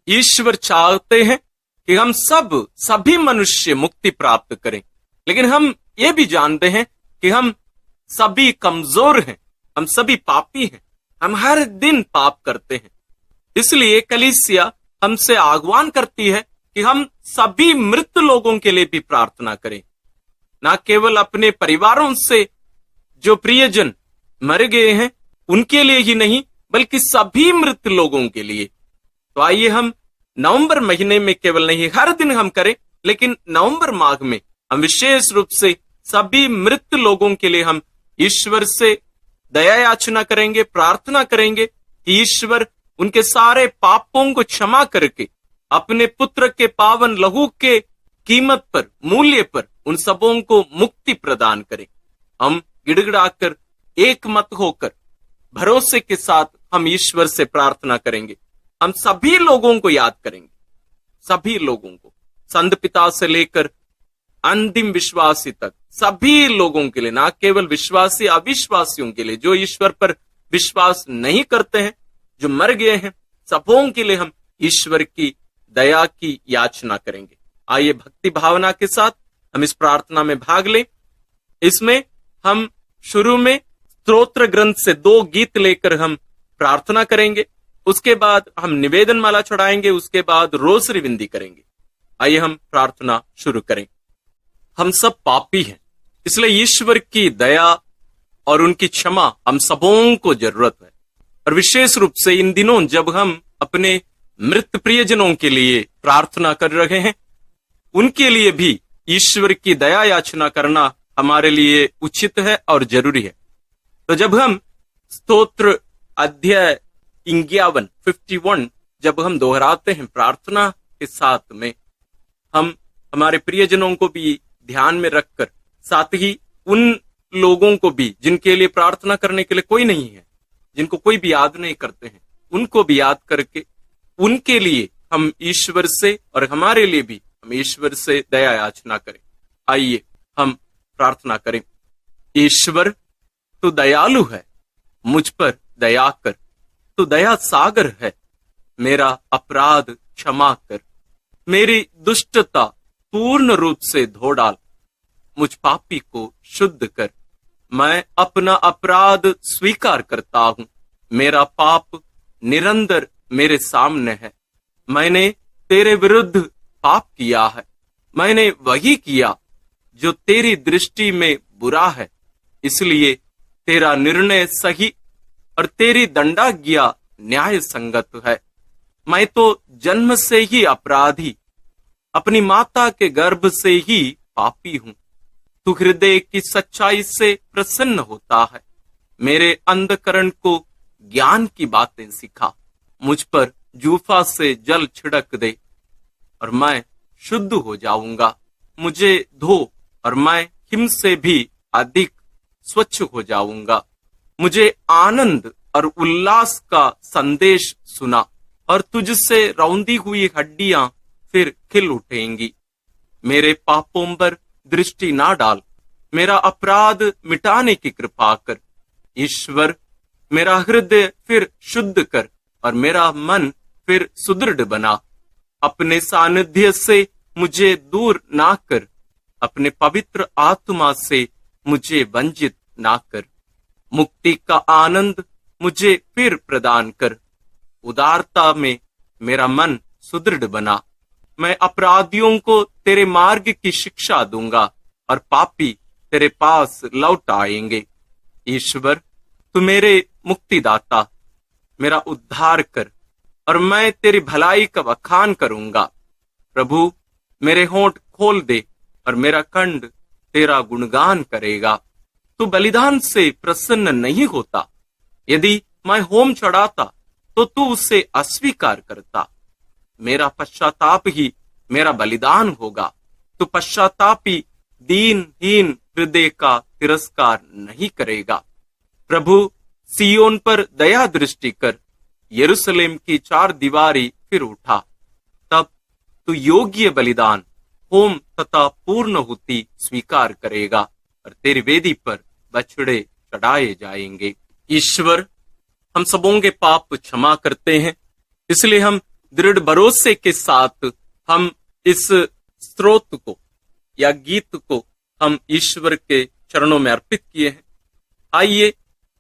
ईश्वर चाहते हैं कि हम सभी मनुष्य मुक्ति प्राप्त करें, लेकिन हम ये भी जानते हैं कि हम सभी कमजोर हैं, हम सभी पापी हैं, हम हर दिन पाप करते हैं। इसलिए कलीसिया हमसे आह्वान करती है कि हम सभी मृत लोगों के लिए भी प्रार्थना करें, ना केवल अपने परिवारों से जो प्रियजन मर गए हैं उनके लिए ही नहीं, बल्कि सभी मृत लोगों के लिए। तो आइए हम नवंबर महीने में केवल नहीं, हर दिन हम करें, लेकिन नवंबर माह में हम विशेष रूप से सभी मृत लोगों के लिए हम ईश्वर से दया याचना करेंगे, प्रार्थना करेंगे कि ईश्वर उनके सारे पापों को क्षमा करके अपने पुत्र के पावन लहू के कीमत पर, मूल्य पर उन सबों को मुक्ति प्रदान करें। हम गिड़गिड़ाकर एक मत होकर भरोसे के साथ हम ईश्वर से प्रार्थना करेंगे। हम सभी लोगों को याद करेंगे, सभी लोगों को, संत पिता से लेकर अंतिम विश्वासी तक, सभी लोगों के लिए, ना केवल विश्वासी अविश्वासियों के लिए, जो ईश्वर पर विश्वास नहीं करते हैं, जो मर गए हैं, सबों के लिए हम ईश्वर की दया की याचना करेंगे। आइए भक्ति भावना के साथ हम इस प्रार्थना में भाग लें। इसमें हम शुरू में स्तोत्र ग्रंथ से 2 गीत लेकर हम प्रार्थना करेंगे, उसके बाद हम निवेदन माला चढ़ाएंगे, उसके बाद रोसरी विनती करेंगे। आइए हम प्रार्थना शुरू करें। हम सब पापी हैं, इसलिए ईश्वर की दया और उनकी क्षमा हम सबों को जरूरत है। और विशेष रूप से इन दिनों जब हम अपने मृत प्रियजनों के लिए प्रार्थना कर रहे हैं, उनके लिए भी ईश्वर की दया याचना करना हमारे लिए उचित है और जरूरी है। तो जब हम स्तोत्र अध्याय 51 जब हम दोहराते हैं प्रार्थना के साथ में, हम हमारे प्रियजनों को भी ध्यान में रखकर, साथ ही उन लोगों को भी जिनके लिए प्रार्थना करने के लिए कोई नहीं है, जिनको कोई भी याद नहीं करते हैं, उनको भी याद करके उनके लिए हम ईश्वर से और हमारे लिए भी हम ईश्वर से दया याचना करें। आइए हम प्रार्थना करें। ईश्वर तू दयालु है, मुझ पर दया कर, तू दया सागर है, मेरा अपराध क्षमा कर, मेरी दुष्टता पूर्ण रूप से धो डाल, मुझ पापी को शुद्ध कर। मैं अपना अपराध स्वीकार करता हूं, मेरा पाप निरंतर मेरे सामने है। मैंने तेरे विरुद्ध पाप किया है, मैंने वही किया जो तेरी दृष्टि में बुरा है, इसलिए तेरा निर्णय सही और तेरी दंडाज्ञा न्याय संगत है। मैं तो जन्म से ही अपराधी, अपनी माता के गर्भ से ही पापी हूं। तू हृदय की सच्चाई से प्रसन्न होता है, मेरे अंधकरण को ज्ञान की बातें सिखा। मुझ पर जूफा से जल छिड़क दे और मैं शुद्ध हो जाऊंगा। मुझे धो और मैं हिम से भी अधिक स्वच्छ हो जाऊंगा। मुझे आनंद और उल्लास का संदेश सुना और तुझसे रौंदी हुई हड्डियां फिर खिल उठेंगी। मेरे पापों पर दृष्टि ना डाल, मेरा अपराध मिटाने की कृपा कर। ईश्वर मेरा हृदय फिर शुद्ध कर और मेरा मन फिर सुदृढ़ बना। अपने सानिध्य से मुझे दूर ना कर, अपने पवित्र आत्मा से मुझे वंचित ना कर। मुक्ति का आनंद मुझे फिर प्रदान कर। उदारता में मेरा मन सुदृढ़ बना। मैं अपराधियों को तेरे मार्ग की शिक्षा दूंगा और पापी तेरे पास लौट आएंगे। ईश्वर तू मेरे मुक्तिदाता, मेरा उद्धार कर और मैं तेरी भलाई का बखान करूंगा। प्रभु मेरे होंठ खोल दे और मेरा कंठ तेरा गुणगान करेगा। तू बलिदान से प्रसन्न नहीं होता। यदि मैं होम चढ़ाता तो तू उसे अस्वीकार करता। मेरा पश्चाताप ही मेरा बलिदान होगा। तू पश्चातापी दीनहीन हृदय का तिरस्कार नहीं करेगा। प्रभु सियोन पर दया दृष्टि कर, यरूशलेम की 4 दीवारी फिर उठा। तब तू योग्य बलिदान, होम तथा पूर्णहुति स्वीकार करेगा और तेरी वेदी पर बछड़े चढ़ाए जाएंगे। ईश्वर हम सबों के पाप क्षमा करते हैं, इसलिए हम दृढ़ भरोसे के साथ हम इस स्रोत को या गीत को हम ईश्वर के चरणों में अर्पित किए हैं। आइए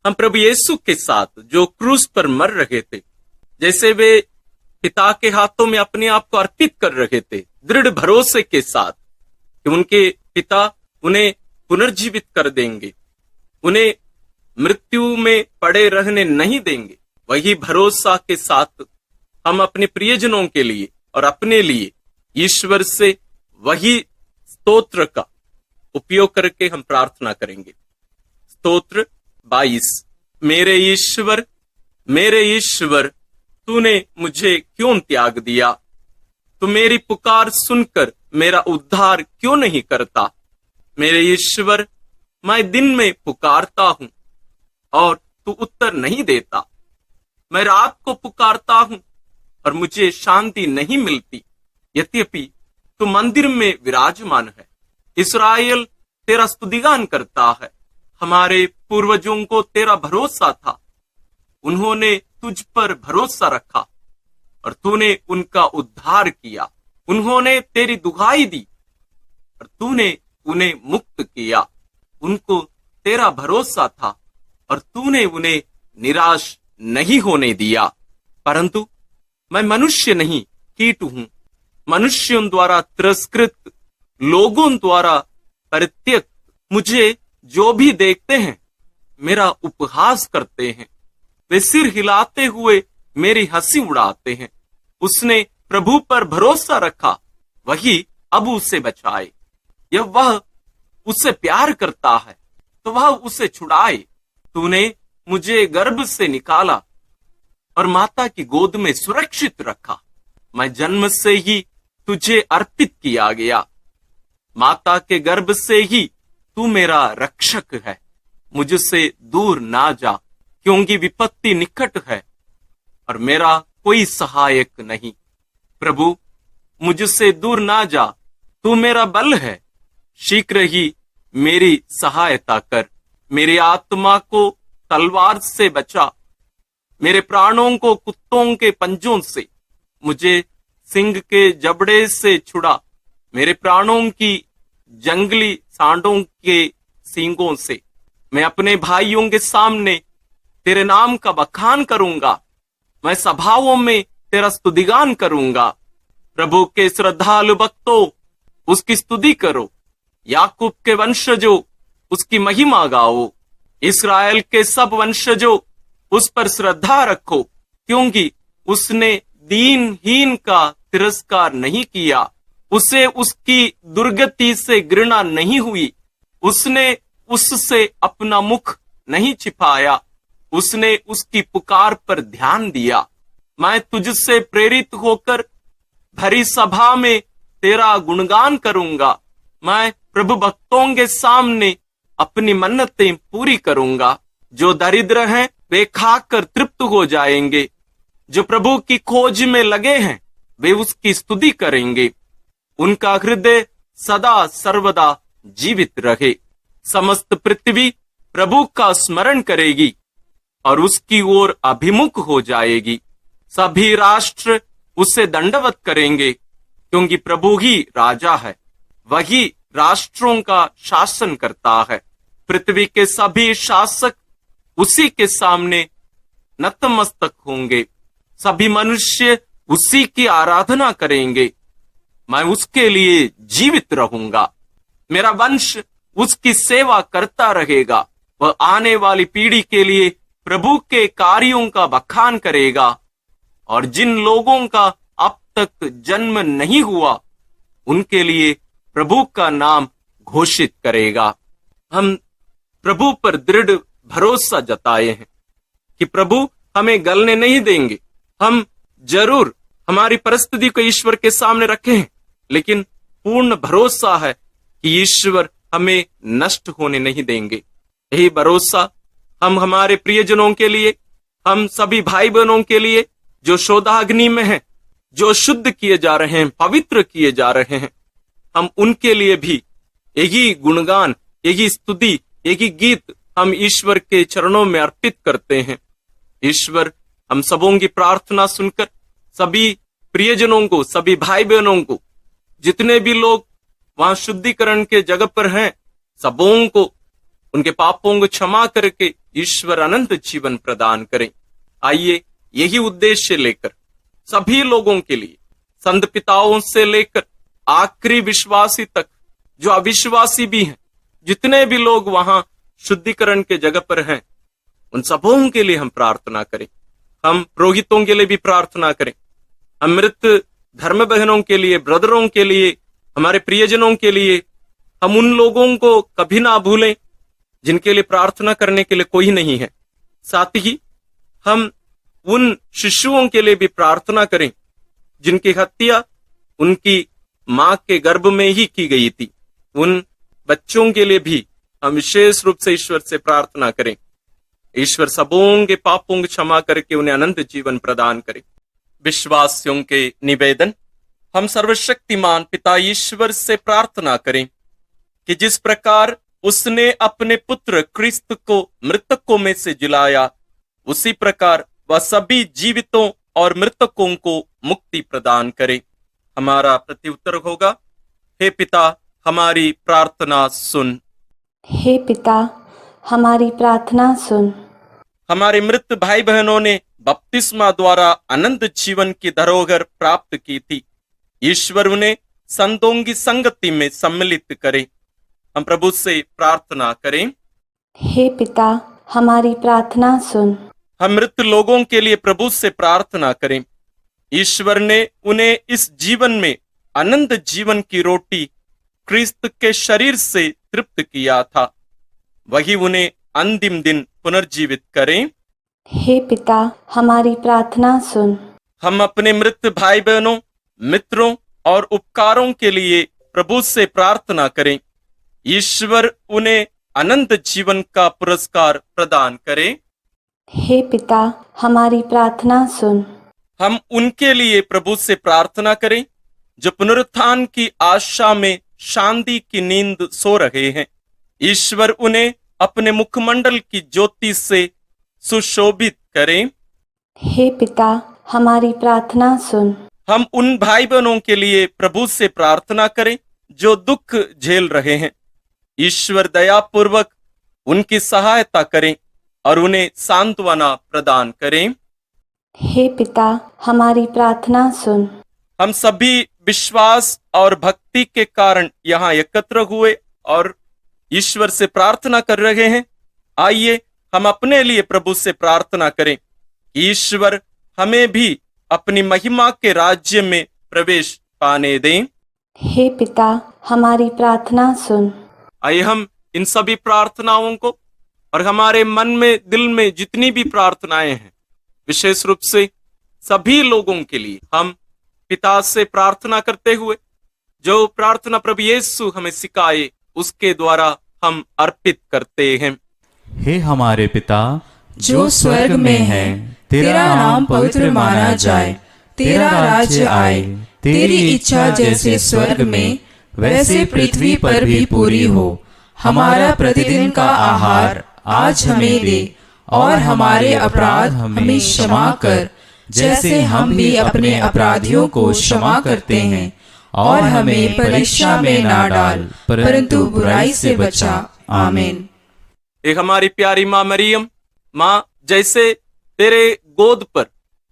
हम प्रभु यीशु के साथ जो क्रूस पर मर रहे थे, जैसे वे पिता के हाथों में अपने आप को अर्पित कर रहे थे, दृढ़ भरोसे के साथ कि उनके पिता उन्हें पुनर्जीवित कर देंगे, उन्हें मृत्यु में पड़े रहने नहीं देंगे, वही भरोसा के साथ हम अपने प्रियजनों के लिए और अपने लिए ईश्वर से वही स्तोत्र का उपयोग करके हम प्रार्थना करेंगे। स्तोत्र 22। मेरे ईश्वर तूने मुझे क्यों त्याग दिया? तू मेरी पुकार सुनकर मेरा उद्धार क्यों नहीं करता? मेरे ईश्वर, मैं दिन में पुकारता हूं और तू उत्तर नहीं देता। मैं रात को पुकारता हूं और मुझे शांति नहीं मिलती। यद्यपि तू मंदिर में विराजमान है, इस्राएल तेरा स्तुतिगान करता है। हमारे पूर्वजों को तेरा भरोसा था, उन्होंने तुझ पर भरोसा रखा और तूने उनका उद्धार किया। उन्होंने तेरी दुहाई दी और तूने उन्हें मुक्त किया। उनको तेरा भरोसा था और तूने उन्हें निराश नहीं होने दिया। परंतु मैं मनुष्य नहीं, कीट हूं, मनुष्यों द्वारा तिरस्कृत, लोगों द्वारा परित्यक्त। मुझे जो भी देखते हैं मेरा उपहास करते हैं, वे सिर हिलाते हुए मेरी हंसी उड़ाते हैं। उसने प्रभु पर भरोसा रखा, वही अब उसे बचाए। यह वह उससे प्यार करता है तो वह उसे छुड़ाए। तूने मुझे गर्भ से निकाला और माता की गोद में सुरक्षित रखा। मैं जन्म से ही तुझे अर्पित किया गया। माता के गर्भ से ही तू मेरा रक्षक है। मुझसे दूर ना जा, क्योंकि विपत्ति निकट है और मेरा कोई सहायक नहीं। प्रभु, मुझसे दूर ना जा, तू मेरा बल है। शीघ्र ही मेरी सहायता कर। मेरी आत्मा को तलवार से बचा, मेरे प्राणों को कुत्तों के पंजों से, मुझे सिंह के जबड़े से छुड़ा, मेरे प्राणों की जंगली सांडों के सींगों से। मैं अपने भाइयों के सामने तेरे नाम का बखान करूंगा, मैं सभाओं में तेरा स्तुतिगान करूंगा। प्रभु के श्रद्धालु भक्तों, उसकी स्तुति करो। याकूब के वंशजों, उसकी महिमा गाओ। इस्राएल के सब वंशजों, उस पर श्रद्धा रखो, क्योंकि उसने दीनहीन का तिरस्कार नहीं किया। उसे उसकी दुर्गति से घृणा नहीं हुई। उसने उससे अपना मुख नहीं छिपाया। उसने उसकी पुकार पर ध्यान दिया। मैं तुझसे प्रेरित होकर भरी सभा में तेरा गुणगान करूंगा। मैं प्रभु भक्तों के सामने अपनी मन्नतें पूरी करूंगा। जो दरिद्र हैं वे खाकर तृप्त हो जाएंगे। जो प्रभु की खोज में लगे हैं वे उसकी स्तुति करेंगे। उनका हृदय सदा सर्वदा जीवित रहे। समस्त पृथ्वी प्रभु का स्मरण करेगी और उसकी ओर अभिमुख हो जाएगी। सभी राष्ट्र उसे दंडवत करेंगे, क्योंकि प्रभु ही राजा है। वही राष्ट्रों का शासन करता है। पृथ्वी के सभी शासक उसी के सामने नतमस्तक होंगे। सभी मनुष्य उसी की आराधना करेंगे। मैं उसके लिए जीवित रहूंगा। मेरा वंश उसकी सेवा करता रहेगा। वह आने वाली पीढ़ी के लिए प्रभु के कार्यों का बखान करेगा और जिन लोगों का अब तक जन्म नहीं हुआ उनके लिए प्रभु का नाम घोषित करेगा। हम प्रभु पर दृढ़ भरोसा जताए हैं कि प्रभु हमें गलने नहीं देंगे। हम जरूर हमारी परिस्थिति को ईश्वर के सामने रखे हैं, लेकिन पूर्ण भरोसा है कि ईश्वर हमें नष्ट होने नहीं देंगे। यही भरोसा हम हमारे प्रियजनों के लिए, हम सभी भाई बहनों के लिए जो शोधाग्नि में हैं, जो शुद्ध किए जा रहे हैं, पवित्र किए जा रहे हैं, हम उनके लिए भी यही गुणगान, यही स्तुति, यही गीत हम ईश्वर के चरणों में अर्पित करते हैं। ईश्वर हम सबों की प्रार्थना सुनकर सभी प्रियजनों को, सभी भाई बहनों को, जितने भी लोग वहां शुद्धिकरण के जगह पर हैं, सबों को उनके पापों को क्षमा करके ईश्वर अनंत जीवन प्रदान करें। आइए यही उद्देश्य लेकर सभी लोगों के लिए, संत पिताओं से लेकर आखिरी विश्वासी तक, जो अविश्वासी भी हैं, जितने भी लोग वहां शुद्धिकरण के जगह पर हैं, उन सबों के लिए हम प्रार्थना करें। हम पुरोहितों के लिए भी प्रार्थना करें, हम मृत धर्म बहनों के लिए, ब्रदरों के लिए, हमारे प्रियजनों के लिए, हम उन लोगों को कभी ना भूलें जिनके लिए प्रार्थना करने के लिए कोई नहीं है। साथ ही हम उन शिशुओं के लिए भी प्रार्थना करें जिनकी हत्या उनकी मां के गर्भ में ही की गई थी। उन बच्चों के लिए भी हम विशेष रूप से ईश्वर से प्रार्थना करें। ईश्वर सबों के पापों को क्षमा करके उन्हें अनंत जीवन प्रदान करे। विश्वासियों के निवेदन। हम सर्वशक्तिमान पिता ईश्वर से प्रार्थना करें कि जिस प्रकार उसने अपने पुत्र क्रिस्त को मृतकों में से जिलाया, उसी प्रकार वह सभी जीवितों और मृतकों को मुक्ति प्रदान करे। हमारा प्रत्युत्तर होगा, हे पिता हमारी प्रार्थना सुन। हे पिता हमारी प्रार्थना सुन। हमारे मृत भाई बहनों ने बपतिस्मा द्वारा अनंत जीवन की धरोहर प्राप्त की थी। ईश्वर उन्हें संतों की संगति में सम्मिलित करे। हम प्रभु से प्रार्थना करें, हे पिता हमारी प्रार्थना सुन। हम मृत लोगों के लिए प्रभु से प्रार्थना करें। ईश्वर ने उन्हें इस जीवन में अनंत जीवन की रोटी क्रिस्त के शरीर से तृप्त किया था, वही उन्हें अंतिम दिन पुनर्जीवित करें। हे पिता हमारी प्रार्थना सुन। हम अपने मृत भाई बहनों, मित्रों और उपकारों के लिए प्रभु से प्रार्थना करें। ईश्वर उन्हें अनंत जीवन का पुरस्कार प्रदान करे। हे पिता हमारी प्रार्थना सुन। हम उनके लिए प्रभु से प्रार्थना करें जो पुनरुत्थान की आशा में शांति की नींद सो रहे हैं। ईश्वर उन्हें अपने मुखमंडल की ज्योति से सुशोभित करें। हे पिता हमारी प्रार्थना सुन। हम उन भाई बहनों के लिए प्रभु से प्रार्थना करें जो दुख झेल रहे हैं। ईश्वर दयापूर्वक उनकी सहायता करें और उन्हें सांत्वना प्रदान करें। हे पिता हमारी प्रार्थना सुन। हम सभी विश्वास और भक्ति के कारण यहाँ एकत्र हुए और ईश्वर से प्रार्थना कर रहे हैं। आइए हम अपने लिए प्रभु से प्रार्थना करें, ईश्वर हमें भी अपनी महिमा के राज्य में प्रवेश पाने दें। हे पिता हमारी प्रार्थना सुन। आइए हम इन सभी प्रार्थनाओं को और हमारे मन में, दिल में जितनी भी प्रार्थनाएं हैं, विशेष रूप से सभी लोगों के लिए हम पिता से प्रार्थना करते हुए जो प्रार्थना प्रभु यीशु हमें सिखाए उसके द्वारा हम अर्पित करते हैं। हे हमारे पिता जो स्वर्ग में है, तेरा नाम पवित्र माना जाए, तेरा राज्य आए, तेरी इच्छा जैसे स्वर्ग में वैसे पृथ्वी पर भी पूरी हो। हमारा प्रतिदिन का आहार आज हमें दे और हमारे अपराध हमें क्षमा कर, जैसे हम भी अपने अपराधियों को क्षमा करते हैं, और हमें परीक्षा में ना डाल, परंतु बुराई से बचा। आमीन। एक हमारी प्यारी माँ मरियम, माँ जैसे तेरे गोद पर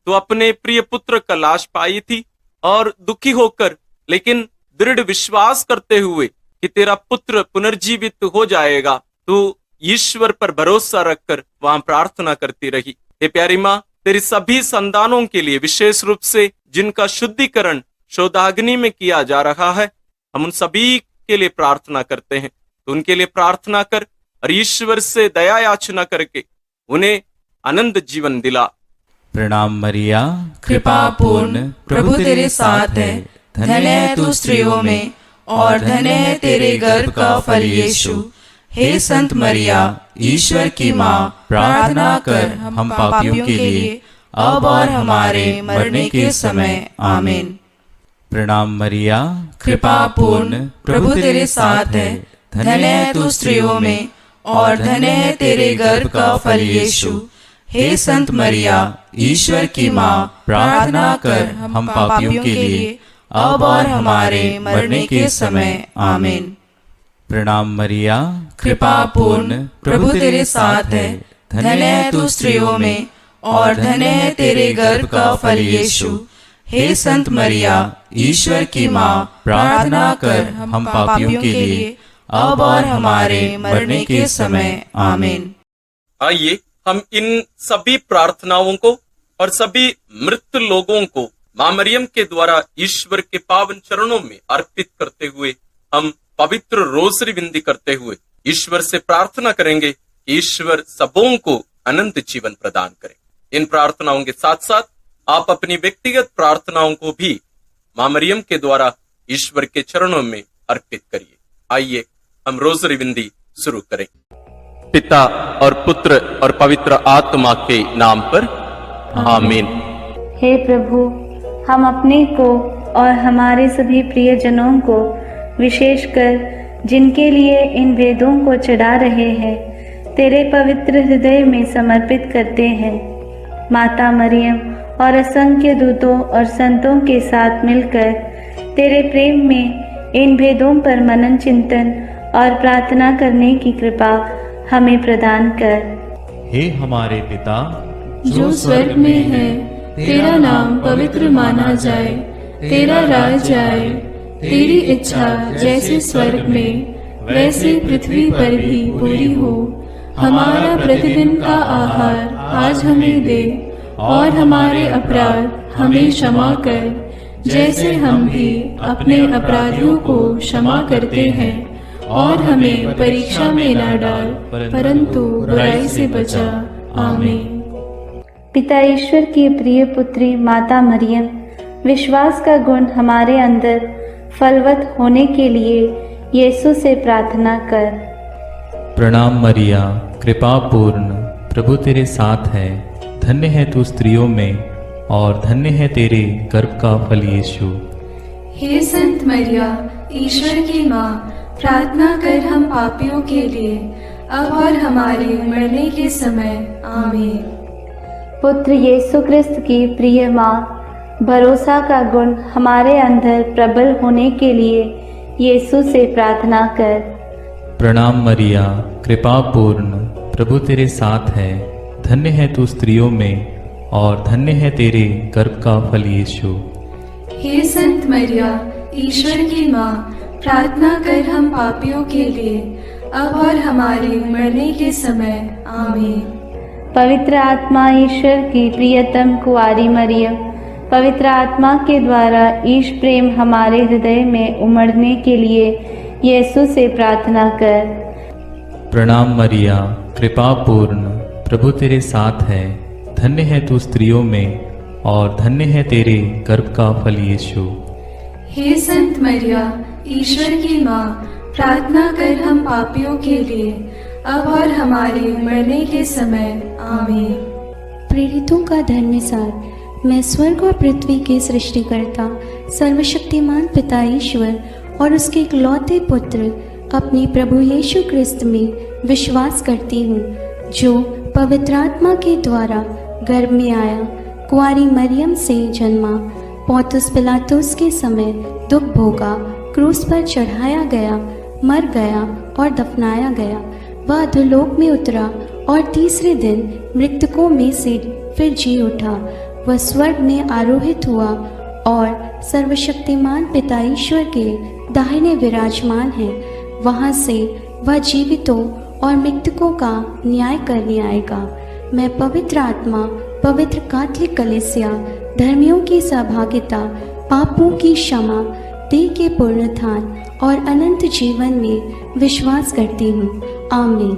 तो अपने प्रिय पुत्र का लाश पाई थी और दुखी होकर लेकिन दृढ़ विश्वास करते हुए कि तेरा पुत्र पुनर्जीवित हो जाएगा, तो ईश्वर पर भरोसा रखकर वहां प्रार्थना करती रही। हे प्यारी माँ, तेरी सभी संतानों के लिए, विशेष रूप से जिनका शुद्धिकरण शोधाग्नि में किया जा रहा है, हम उन सभी के लिए प्रार्थना करते हैं। तो उनके लिए प्रार्थना कर और ईश्वर से दया याचना करके उन्हें अनंत जीवन दिला। प्रणाम मरिया, कृपा पूर्ण प्रभु तेरे साथ है, धन्य है तू स्त्रियों में और धन्य है तेरे गर्भ का फल यीशु। हे संत मरिया, ईश्वर की माँ, प्रार्थना कर हम पापियों के लिए अब और हमारे मरने के समय। आमीन। प्रणाम मरिया, कृपा पूर्ण प्रभु तेरे साथ है, धन्य है तू स्त्रियों में और धन्य है तेरे गर्भ का फल यीशु। हे संत मरिया, ईश्वर की माँ, प्रार्थना कर हम पापियों के लिए अब और हमारे मरने के समय। आमीन। प्रणाम मरिया, कृपा पूर्ण, प्रभु तेरे साथ है, धन्य है तू स्त्रियों में और धन्य है तेरे गर्भ का फल यीशु। हे संत मरिया, ईश्वर की माँ, प्रार्थना कर हम पापियों के लिए अब और हमारे मरने के समय। आमीन। आइए हम इन सभी प्रार्थनाओं को और सभी मृत लोगों को मां मरियम के द्वारा ईश्वर के पावन चरणों में अर्पित करते हुए हम पवित्र रोसरी विनती करते हुए ईश्वर से प्रार्थना करेंगे कि ईश्वर सबों को अनंत जीवन प्रदान करें। इन प्रार्थनाओं के साथ साथ आप अपनी व्यक्तिगत प्रार्थनाओं को भी मां मरियम के द्वारा ईश्वर के चरणों में अर्पित करिए। आइए हम रोसरी विनती शुरू करें। पिता और पुत्र और पवित्र आत्मा के नाम पर आमीन। हे प्रभु, हम अपने को और हमारे सभी प्रियजनों को, विशेषकर जिनके लिए इन वेदों को चढ़ा रहे हैं, तेरे पवित्र हृदय में समर्पित करते हैं। माता मरियम और असंख्य दूतों और संतों के साथ मिलकर तेरे प्रेम में इन भेदों पर मनन चिंतन और प्रार्थना करने की कृपा हमें प्रदान कर। हे हमारे पिता जो स्वर्ग में है, तेरा नाम पवित्र माना जाए, तेरा राज्य आए, तेरी इच्छा जैसे स्वर्ग में वैसे पृथ्वी पर भी पूरी हो। हमारा प्रतिदिन का आहार आज हमें दे और हमारे अपराध हमें क्षमा कर, जैसे हम भी अपने अपराधियों को क्षमा करते हैं, और हमें परीक्षा में न डाल परंतु बुराई से बचा। आमीन। पिता ईश्वर की प्रिय पुत्री माता मरियम, विश्वास का गुण हमारे अंदर फलवत होने के लिए यीशु से प्रार्थना कर। प्रणाम मरिया, कृपा पूर्ण, प्रभु तेरे साथ है, धन्य है तू स्त्रियों में और धन्य है तेरे गर्भ का फल यीशु। हे संत मरिया, ईश्वर की माँ, प्रार्थना कर हम पापियों के लिए अब और हमारे मरने के समय। आमीन। पुत्र यीशु क्रिस्त की प्रिय माँ, भरोसा का गुण हमारे अंदर प्रबल होने के लिए यीशु से प्रार्थना कर। प्रणाम मरिया, कृपा पूर्ण, प्रभु तेरे साथ है, धन्य है तू स्त्रियों में और धन्य है तेरे गर्भ का फल यीशु। हे संत मरिया, ईश्वर की माँ, प्रार्थना कर हम पापियों के लिए अब और हमारे मरने के समय। आमीन। पवित्र आत्मा ईश्वर की प्रियतम कुंवारी मरियम, पवित्र आत्मा के द्वारा ईश प्रेम हमारे हृदय में उमड़ने के लिए यीशु से प्रार्थना कर। प्रणाम मरिया, कृपा पूर्ण, प्रभु तेरे साथ है, धन्य है तू स्त्रियों में और धन्य है तेरे गर्भ का फल यीशु। हे संत मरिया, ईश्वर की माँ, प्रार्थना कर हम पापियों के लिए अब और हमारे मरने के समय। आमीन। प्रेरितों का धर्मसार। मैं स्वर्ग और पृथ्वी के सृष्टिकर्ता सर्वशक्तिमान पिता ईश्वर और उसके इकलौते पुत्र अपने प्रभु यीशु क्रिस्त में विश्वास करती हूँ, जो पवित्र आत्मा के द्वारा गर्भ में आया, कुंवारी मरियम से जन्मा, पौंतुस पिलातुस के समय दुख भोगा, क्रूस पर चढ़ाया गया, मर गया और दफनाया गया। वह अधोलोक में उतरा और तीसरे दिन मृतकों में से फिर जी उठा। वह स्वर्ग में आरोहित हुआ और सर्वशक्तिमान पिता ईश्वर के दाहिने विराजमान है। वहाँ से वह जीवितों और मृतकों का न्याय करने आएगा। मैं पवित्र आत्मा, पवित्र कैथोलिक कलीसिया, धर्मियों की सहभागिता, पापों की क्षमा, देह के पुनरुत्थान और अनंत जीवन में विश्वास करती हूँ। आमीन।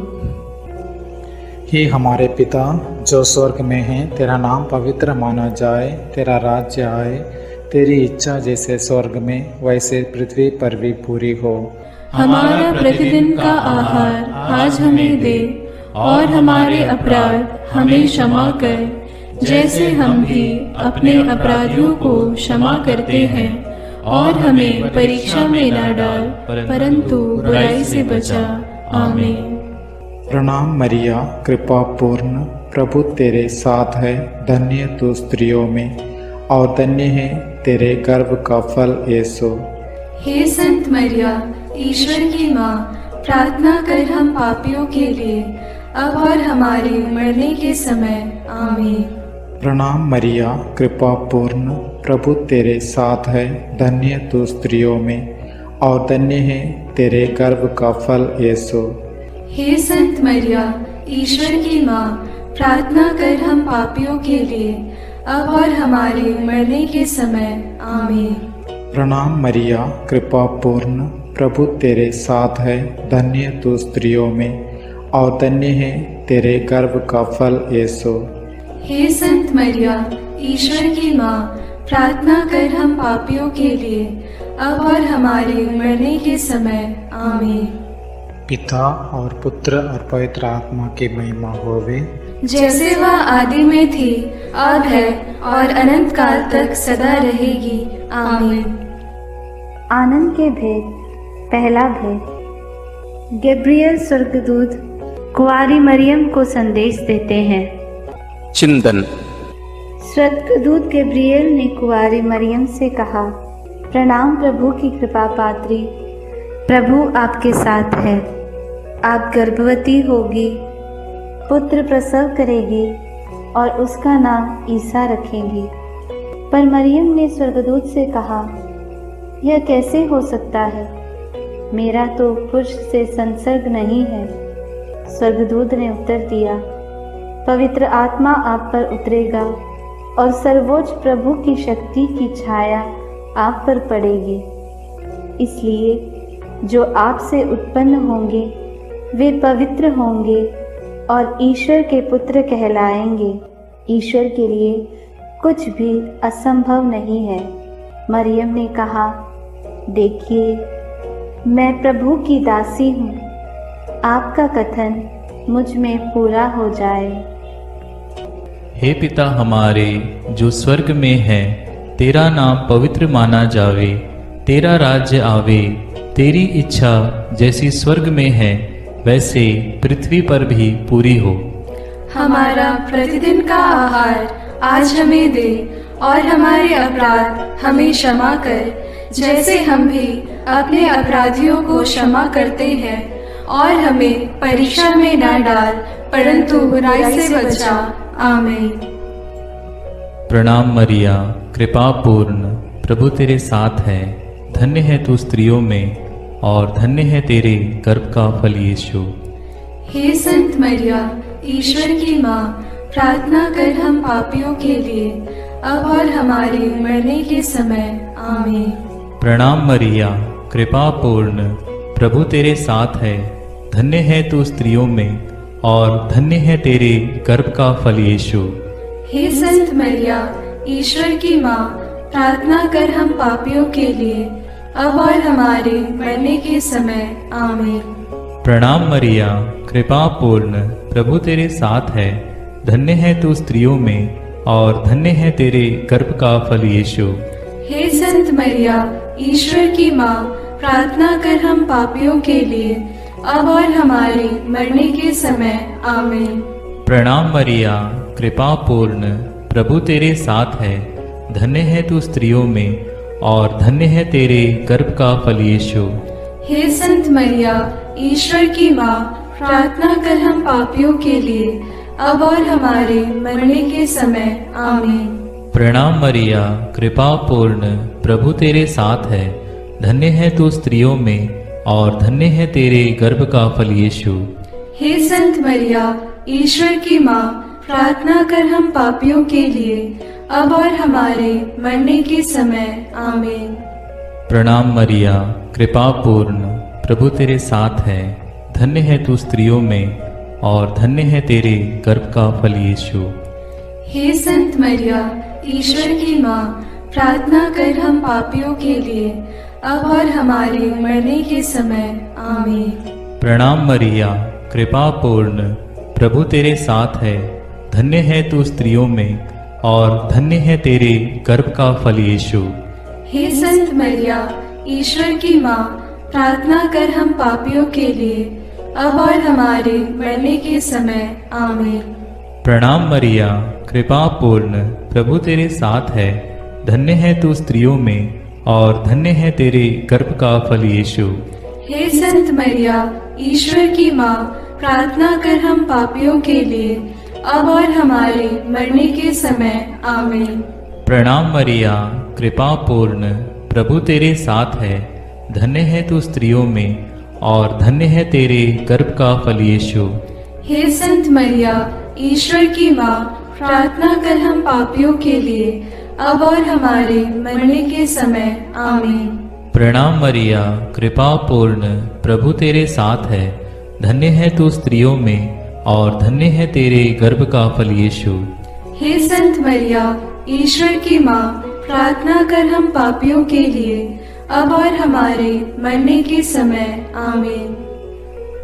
हे हमारे पिता जो स्वर्ग में है, तेरा नाम पवित्र माना जाए, तेरा राज्य आए, तेरी इच्छा जैसे स्वर्ग में वैसे पृथ्वी पर भी पूरी हो। हमारा प्रतिदिन का आहार आज हमें दे और हमारे अपराध हमें क्षमा कर, जैसे हम भी अपने अपराधियों को क्षमा करते हैं, और हमें परीक्षा में न डाल परंतु बुराई से बचा। आमीन। प्रणाम मरिया, कृपा पूर्ण, प्रभु तेरे साथ है, धन्य तू स्त्रियों में और धन्य है तेरे गर्भ का फल यीशु। हे संत मरिया, ईश्वर की माँ, प्रार्थना कर हम पापियों के लिए, अब और हमारे मरने के समय। आमीन। प्रणाम मरिया, कृपा पूर्ण, प्रभु तेरे साथ है, धन्य तू स्त्रियों में और धन्य है तेरे गर्भ का फल यीशु। हे संत मरिया, ईश्वर की माँ, प्रार्थना कर हम पापियों के लिए, अब और हमारे मरने के समय। आमीन। प्रणाम मरिया, कृपा पूर्ण, प्रभु तेरे साथ है, धन्य तू स्त्रियों में और धन्य है तेरे गर्भ का फल यीशु। हे संत मरिया, ईश्वर की माँ, प्रार्थना कर हम पापियों के लिए, अब और हमारे मरने के समय। आमीन। पिता और पुत्र और पवित्र आत्मा की महिमा होवे, जैसे वह आदि में थी, अब है और अनंत काल तक सदा रहेगी। आमीन। आनंद के भेद। पहला भेद। गैब्रियल स्वर्गदूत कुंवारी मरियम को संदेश देते हैं। चिंतन। स्वर्गदूत गैब्रियल ने कुंवारी मरियम से कहा, प्रणाम प्रभु की कृपा पात्री, प्रभु आपके साथ है। आप गर्भवती होगी, पुत्र प्रसव करेगी और उसका नाम ईसा रखेंगी। पर मरियम ने स्वर्गदूत से कहा, यह कैसे हो सकता है? मेरा तो पुरुष से संसर्ग नहीं है। स्वर्गदूत ने उत्तर दिया, पवित्र आत्मा आप पर उतरेगा और सर्वोच्च प्रभु की शक्ति की छाया आप पर पड़ेगी। इसलिए जो आपसे उत्पन्न होंगे वे पवित्र होंगे और ईश्वर के पुत्र कहलाएंगे। ईश्वर के लिए कुछ भी असंभव नहीं है। मरियम ने कहा, देखिए, मैं प्रभु की दासी हूँ, आपका कथन मुझ में पूरा हो जाए। हे पिता हमारे जो स्वर्ग में है, तेरा नाम पवित्र माना जावे, तेरा राज्य आवे, तेरी इच्छा जैसी स्वर्ग में है वैसे पृथ्वी पर भी पूरी हो। हमारा प्रतिदिन का आहार आज हमें दे और हमारे अपराध हमें क्षमा कर, जैसे हम भी अपने अपराधियों को क्षमा करते हैं, और हमें परीक्षा में न डाल, परंतु बुराई से बचा। आमीन। प्रणाम मरिया, कृपा पूर्ण, प्रभु तेरे साथ है, धन्य है तू स्त्रियों में और धन्य है तेरे गर्भ का फल यीशु। हे संत मरिया, ईश्वर की माँ, प्रार्थना कर हम पापियों के लिए, अब और हमारे मरने के समय। आमीन। प्रणाम मरिया, कृपा पूर्ण, प्रभु तेरे साथ है, धन्य है तू स्त्रियों में और धन्य है तेरे गर्भ का फल यीशु। हे संत मरिया, ईश्वर की माँ, प्रार्थना कर हम पापियों के लिए, अब और हमारे मरने के समय। आमीन। प्रणाम मरिया, कृपा पूर्ण, प्रभु तेरे साथ है, धन्य है तू स्त्रियों में और धन्य है तेरे गर्भ का फल यीशु। हे संत मरिया, ईश्वर की माँ, प्रार्थना कर हम पापियों के लिए, अब और हमारे मरने के समय। आमीन। प्रणाम मरिया, कृपा पूर्ण, प्रभु तेरे साथ है, धन्य है तू स्त्रियों में और धन्य है तेरे गर्भ का फल यीशु। हे संत मरिया, ईश्वर की माँ, प्रार्थना कर हम पापियों के लिए, अब और हमारे मरने के समय। आमीन। प्रणाम मरिया, कृपा पूर्ण, प्रभु तेरे साथ है, धन्य है तू स्त्रियों में और धन्य है तेरे गर्भ का फल यीशु। हे संत मरिया, ईश्वर की माँ, प्रार्थना कर हम पापियों के लिए, अब और हमारे मरने के समय। आमीन। प्रणाम मरिया, कृपा पूर्ण, प्रभु तेरे साथ है, धन्य है तू स्त्रियों में और धन्य है तेरे गर्भ का फल यीशु। हे संत मरिया, ईश्वर की माँ, प्रार्थना कर हम पापियों के लिए, अब और हमारे मरने के समय। आमीन। प्रणाम मरिया, कृपा पूर्ण, प्रभु तेरे साथ है, धन्य है तू स्त्रियों में और धन्य है तेरे गर्भ का फल यीशु। हे संत मरिया, ईश्वर की माँ, प्रार्थना कर हम पापियों के लिए, अब और हमारे मरने के समय। आमीन। प्रणाम मरिया, कृपा पूर्ण, प्रभु तेरे साथ है। धन्य है तू स्त्रियों में और धन्य है तेरे गर्भ का फल यीशु। हे संत मरिया, ईश्वर की माँ, प्रार्थना कर हम पापियों के लिए, अब और हमारे मरने के समय। आमीन। प्रणाम मरिया, कृपा पूर्ण, प्रभु तेरे साथ है। धन्य है तू स्त्रियों में और धन्य है तेरे गर्भ का फल यीशु। हे संत मरिया, ईश्वर की माँ, प्रार्थना कर हम पापियों के लिए, अब और हमारे मरने के समय। आमीन। प्रणाम मरिया, कृपा पूर्ण, प्रभु तेरे साथ है। धन्य है तू स्त्रियों में और धन्य है तेरे गर्भ का फल यीशु। हे संत मरिया, ईश्वर की माँ, प्रार्थना कर हम पापियों के लिए, अब और हमारे मरने के समय। आमीन।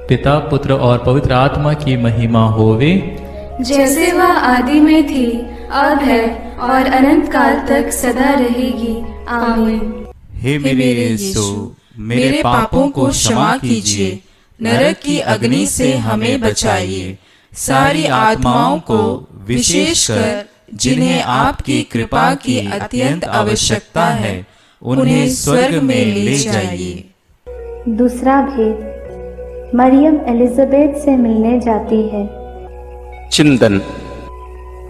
पिता, पुत्र और पवित्र आत्मा की महिमा होवे, जैसे वह आदि में थी, अब है और अनंत काल तक सदा रहेगी। आमीन। हे मेरे यीशु, मेरे पापों को क्षमा कीजिए, नरक की अग्नि से हमें बचाइए, सारी आत्माओं को, विशेषकर जिन्हें आपकी कृपा की अत्यंत आवश्यकता है, उन्हें स्वर्ग में ले जाइए। दूसरा भेद, मरियम एलिजाबेथ से मिलने जाती है। चिंतन।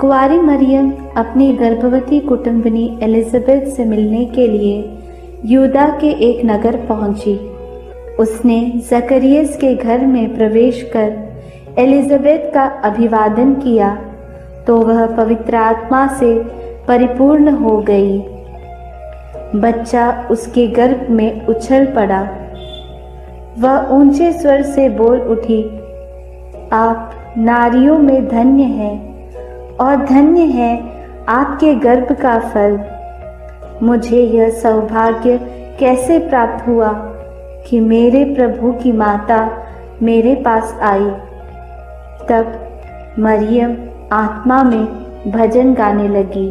कुंवारी मरियम अपनी गर्भवती कुटुंबनी एलिजाबेथ से मिलने के लिए यूदा के एक नगर पहुंची। उसने जकरियस के घर में प्रवेश कर एलिजाबेथ का अभिवादन किया तो वह पवित्र आत्मा से परिपूर्ण हो गई। बच्चा उसके गर्भ में उछल पड़ा। वह ऊंचे स्वर से बोल उठी, आप नारियों में धन्य हैं और धन्य है आपके गर्भ का फल। मुझे यह सौभाग्य कैसे प्राप्त हुआ कि मेरे प्रभु की माता मेरे पास आई। तब मरियम आत्मा में भजन गाने लगी।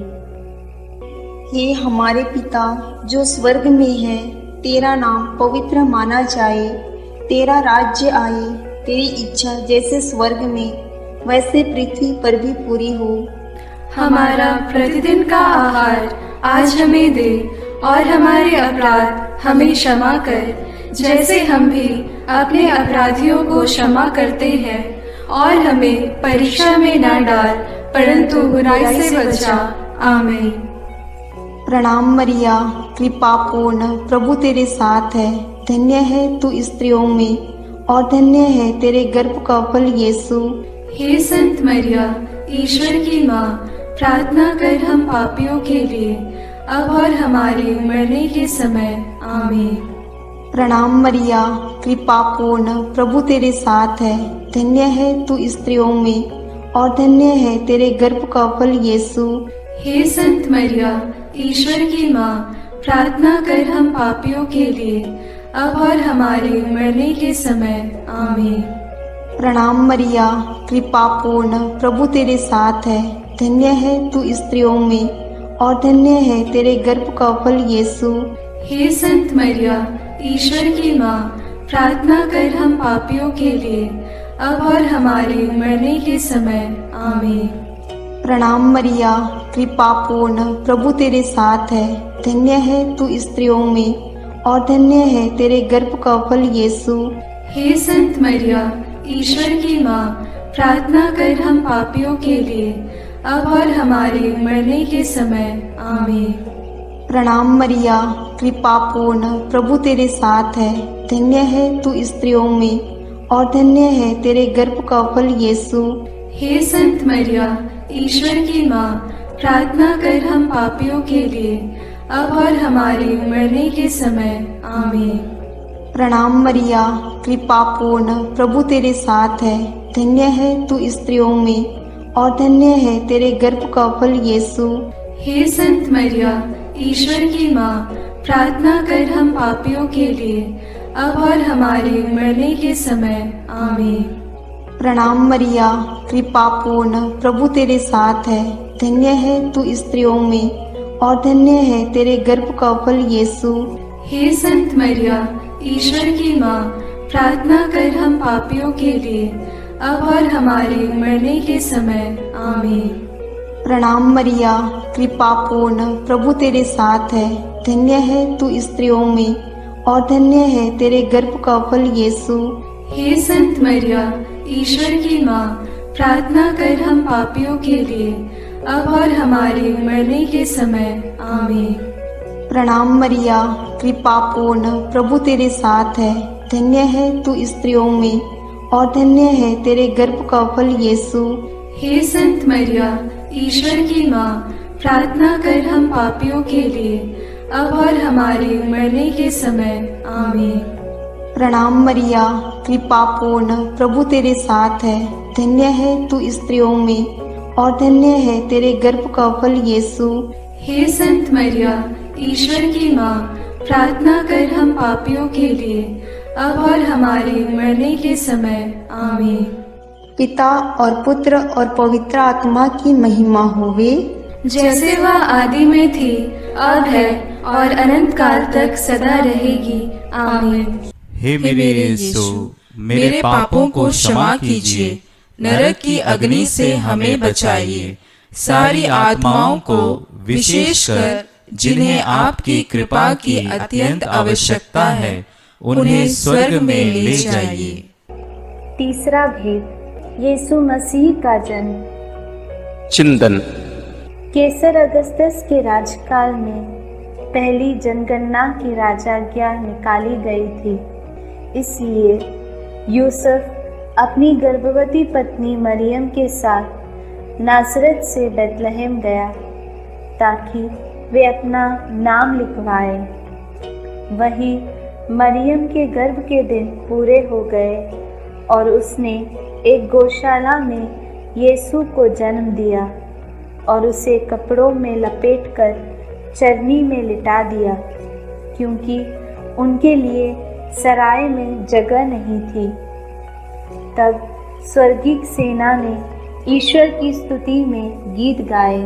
हे हमारे पिता जो स्वर्ग में है, तेरा नाम पवित्र माना जाए, तेरा राज्य आए, तेरी इच्छा जैसे स्वर्ग में वैसे पृथ्वी पर भी पूरी हो। हमारा प्रतिदिन का आहार आज हमें दे और हमारे अपराध हमें क्षमा कर, जैसे हम भी अपने अपराधियों को क्षमा करते हैं, और हमें परीक्षा में न डाल, परंतु बुराई से बचा। आमीन। प्रणाम मरिया, कृपा पूर्ण, प्रभु तेरे साथ है। धन्य है तू स्त्रियों में और धन्य है तेरे गर्भ का फल यीशु। हे संत मरिया, ईश्वर की माँ, प्रार्थना कर हम पापियों के लिए, अब और हमारे मरने के समय। आमीन। प्रणाम मरिया, कृपा पूर्ण, प्रभु तेरे साथ है। धन्य है तू स्त्रियों में और धन्य है तेरे गर्भ का फल यीशु। हे संत मरिया, ईश्वर की माँ, प्रार्थना कर हम पापियों के लिए, अब और हमारे मरने के समय। आमीन। प्रणाम मरिया, कृपा पूर्ण, प्रभु तेरे साथ है। धन्य है तू स्त्रियों में और धन्य है तेरे गर्भ का फल यीशु। हे संत मरिया, ईश्वर की माँ, प्रार्थना कर हम पापियों के लिए, अब और हमारे मरने के समय। आमीन। प्रणाम मरिया, कृपा पूर्ण, प्रभु तेरे साथ है। धन्य है तू स्त्रियों में और धन्य है तेरे गर्भ का फल यीशु। हे संत मरिया, ईश्वर की माँ, प्रार्थना कर हम पापियों के लिए, अब और हमारे मरने के समय। आमीन। प्रणाम मरिया, कृपा पूर्ण, प्रभु तेरे साथ है। धन्य है तू स्त्रियों में और धन्य है तेरे गर्भ का फल यीशु। हे संत मरिया, ईश्वर की माँ, प्रार्थना कर हम पापियों के लिए, अब और हमारे मरने के समय। आमीन। प्रणाम मरिया, कृपा पूर्ण, प्रभु तेरे साथ है। धन्य है तू स्त्रियों में और धन्य है तेरे गर्भ का फल यीशु। हे संत मरिया, ईश्वर की माँ, प्रार्थना कर हम पापियों के लिए, अब और हमारे मरने के समय। आमीन। प्रणाम मरिया, कृपा पूर्ण, प्रभु तेरे साथ है। धन्य है तू स्त्रियों में और धन्य है तेरे गर्भ का फल यीशु। हे संत मरिया, ईश्वर की माँ, प्रार्थना कर हम पापियों के लिए, अब और हमारे मरने के समय आमीन। प्रणाम मरिया, कृपा पूर्ण, प्रभु तेरे साथ है। धन्य है तू स्त्रियों में और धन्य है तेरे गर्भ का फल यीशु। हे संत मरिया, ईश्वर की माँ, प्रार्थना कर हम पापियों के लिए, अब और हमारे मरने के समय आमीन। प्रणाम मरिया, कृपा पूर्ण, प्रभु तेरे साथ है। धन्य है तू स्त्रियों में और धन्य है तेरे गर्भ का फल यीशु। हे संत मरिया, ईश्वर की माँ, प्रार्थना कर हम पापियों के लिए, अब और हमारे मरने के समय आमीन। प्रणाम मरिया, कृपा पूर्ण, प्रभु तेरे साथ है। धन्य है तू स्त्रियों में और धन्य है तेरे गर्भ का फल यीशु। हे संत मरिया, ईश्वर की माँ, प्रार्थना कर हम पापियों के लिए, अब और हमारे मरने के समय आमीन। पिता और पुत्र और पवित्र आत्मा की महिमा होवे, जैसे वह आदि में थी, अब है और अनंत काल तक सदा रहेगी आमीन। हे मेरे यीशु, मेरे पापों को क्षमा कीजिए, नरक की अग्नि से हमें बचाइए, सारी आत्माओं को विशेषकर जिन्हें आपकी कृपा की अत्यंत आवश्यकता है उन्हें स्वर्ग में ले जाइए। तीसरा भेद, यीशु मसीह का जन्म। चिंतन। केसर अगस्तस के राजकाल में पहली जनगणना की राजाज्ञा निकाली गई थी। इसलिए यूसुफ अपनी गर्भवती पत्नी मरियम के साथ नासरत से बेतलहम गया ताकि वे अपना नाम लिखवाए। वहीं मरियम के गर्भ के दिन पूरे हो गए और उसने एक गौशाला में यीशु को जन्म दिया और उसे कपड़ों में लपेटकर चरनी में लिटा दिया, क्योंकि उनके लिए सराय में जगह नहीं थी। तब स्वर्गीय सेना ने ईश्वर की स्तुति में गीत गाए।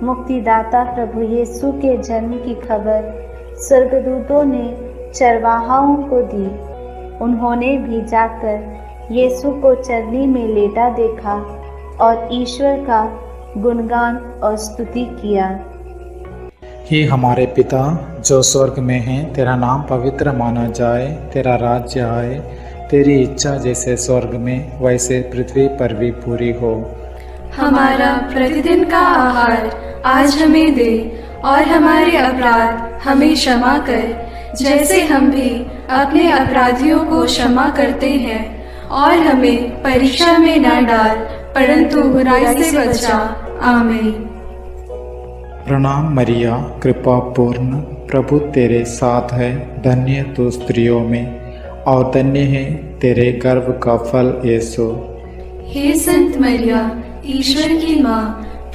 मुक्तिदाता प्रभु यीशु के जन्म की खबर स्वर्गदूतों ने चरवाहाओं को दी। उन्होंने भी जाकर यीशु को चरनी में लेटा देखा और ईश्वर का गुणगान और स्तुति किया। हे हमारे पिता जो स्वर्ग में है, तेरा नाम पवित्र माना जाए, तेरा राज्य आए, तेरी इच्छा जैसे स्वर्ग में वैसे पृथ्वी पर भी पूरी हो। हमारा प्रतिदिन का आहार आज हमें दे और हमारे अपराध हमें क्षमा कर, जैसे हम भी अपने अपराधियों को क्षमा करते हैं, और हमें परीक्षा में न डाल परंतु बुराई से बचा। आमीन। प्रणाम मरिया, कृपा पूर्ण, प्रभु तेरे साथ है। धन्य तू स्त्रियों में और धन्य है तेरे गर्भ का फल यीशु। हे संत मरिया, ईश्वर की माँ,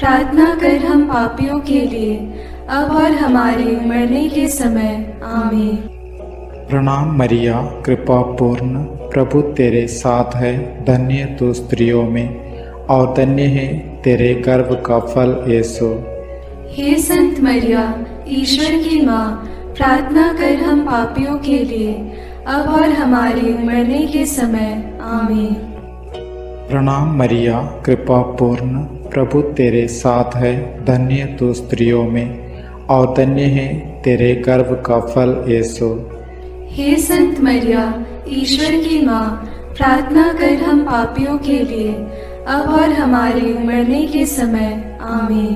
प्रार्थना कर हम पापियों के लिए, अब और हमारे मरने के समय आमीन। प्रणाम मरिया, कृपा पूर्ण, प्रभु तेरे साथ है। धन्य तू स्त्रियों में और धन्य है तेरे गर्भ का फल यीशु। हे संत मरिया, ईश्वर की माँ, प्रार्थना कर हम पापियों के लिए, अब और हमारे मरने के समय आमीन। प्रणाम मरिया, कृपा पूर्ण, प्रभु तेरे साथ है। धन्य तू स्त्रियों में और धन्य है तेरे गर्भ का फल यीशु। हे संत मरिया, ईश्वर की माँ, प्रार्थना कर हम पापियों के लिए, अब और हमारे मरने के समय आमीन।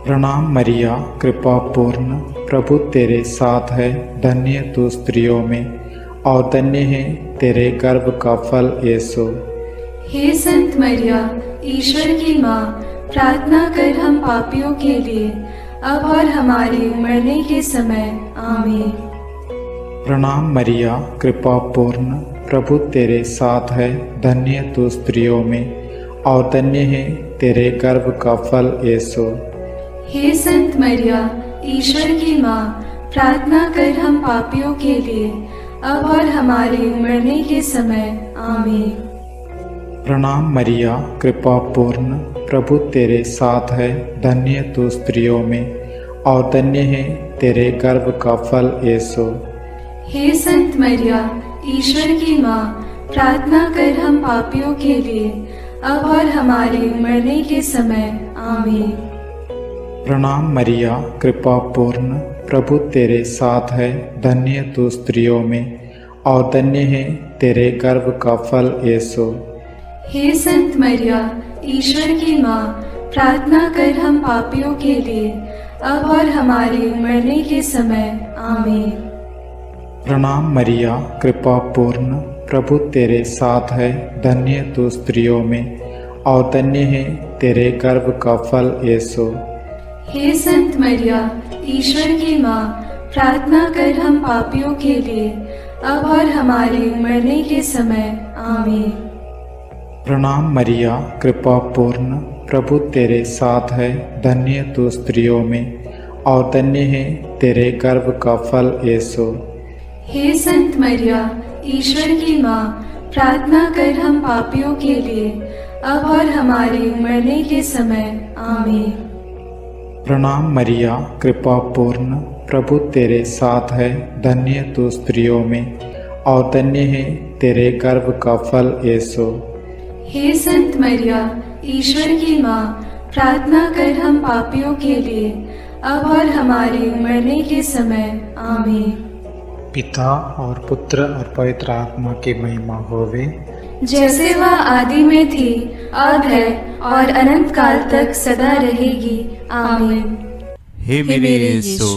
प्रणाम मरिया, कृपा पूर्ण, प्रभु तेरे साथ है। धन्य तू स्त्रियों में और धन्य है तेरे गर्भ का फल यीशु। हे संत मरिया, ईश्वर की माँ, प्रार्थना कर हम पापियों के लिए, अब और हमारे मरने के समय आमीन। प्रणाम मरिया, कृपा पूर्ण, प्रभु तेरे साथ है। धन्य तू स्त्रियों में और धन्य है तेरे गर्भ का फल यीशु। हे संत मरिया, ईश्वर की माँ, प्रार्थना कर हम पापियों के लिए, अब और हमारे मरने के समय आमीन। प्रणाम मरिया, कृपा पूर्ण, प्रभु तेरे साथ है। धन्य तू स्त्रियों में और धन्य है तेरे गर्भ का फल यीशु। हे संत मरिया, ईश्वर की माँ, प्रार्थना कर हम पापियों के लिए अब और हमारे मरने के समय आमीन। प्रणाम मरिया, कृपा पूर्ण, प्रभु तेरे साथ है, धन्य तू स्त्रियों में और धन्य है तेरे गर्भ का फल यीशु। हे संत मरिया, ईश्वर की माँ, प्रार्थना कर हम पापियों के लिए अब और हमारे मरने के समय आमीन। प्रणाम मरिया, कृपा पूर्ण, प्रभु तेरे साथ है, धन्य तू स्त्रियों में और धन्य है तेरे गर्भ का फल यीशु। हे संत मरिया, ईश्वर की माँ, प्रार्थना कर हम पापियों के लिए अब और हमारे मरने के समय आमीन। प्रणाम मरिया, कृपा पूर्ण, प्रभु तेरे साथ है, धन्य तू स्त्रियों में और धन्य है तेरे गर्भ का फल यीशु। हे संत मरिया, ईश्वर की माँ, प्रार्थना कर हम पापियों के लिए अब और हमारे मरने के समय आमीन। प्रणाम मरिया, कृपा पूर्ण, प्रभु तेरे साथ है, धन्य तू स्त्रियों में और धन्य है तेरे गर्भ का फल यीशु। हे संत मरिया, ईश्वर की माँ, प्रार्थना कर हम पापियों के लिए अब और हमारे मरने के समय आमीन। पिता और पुत्र और पवित्र आत्मा की महिमा होवे, जैसे वह आदि में थी, अब है और अनंत काल तक सदा रहेगी आमीन। हे मेरे यीशु,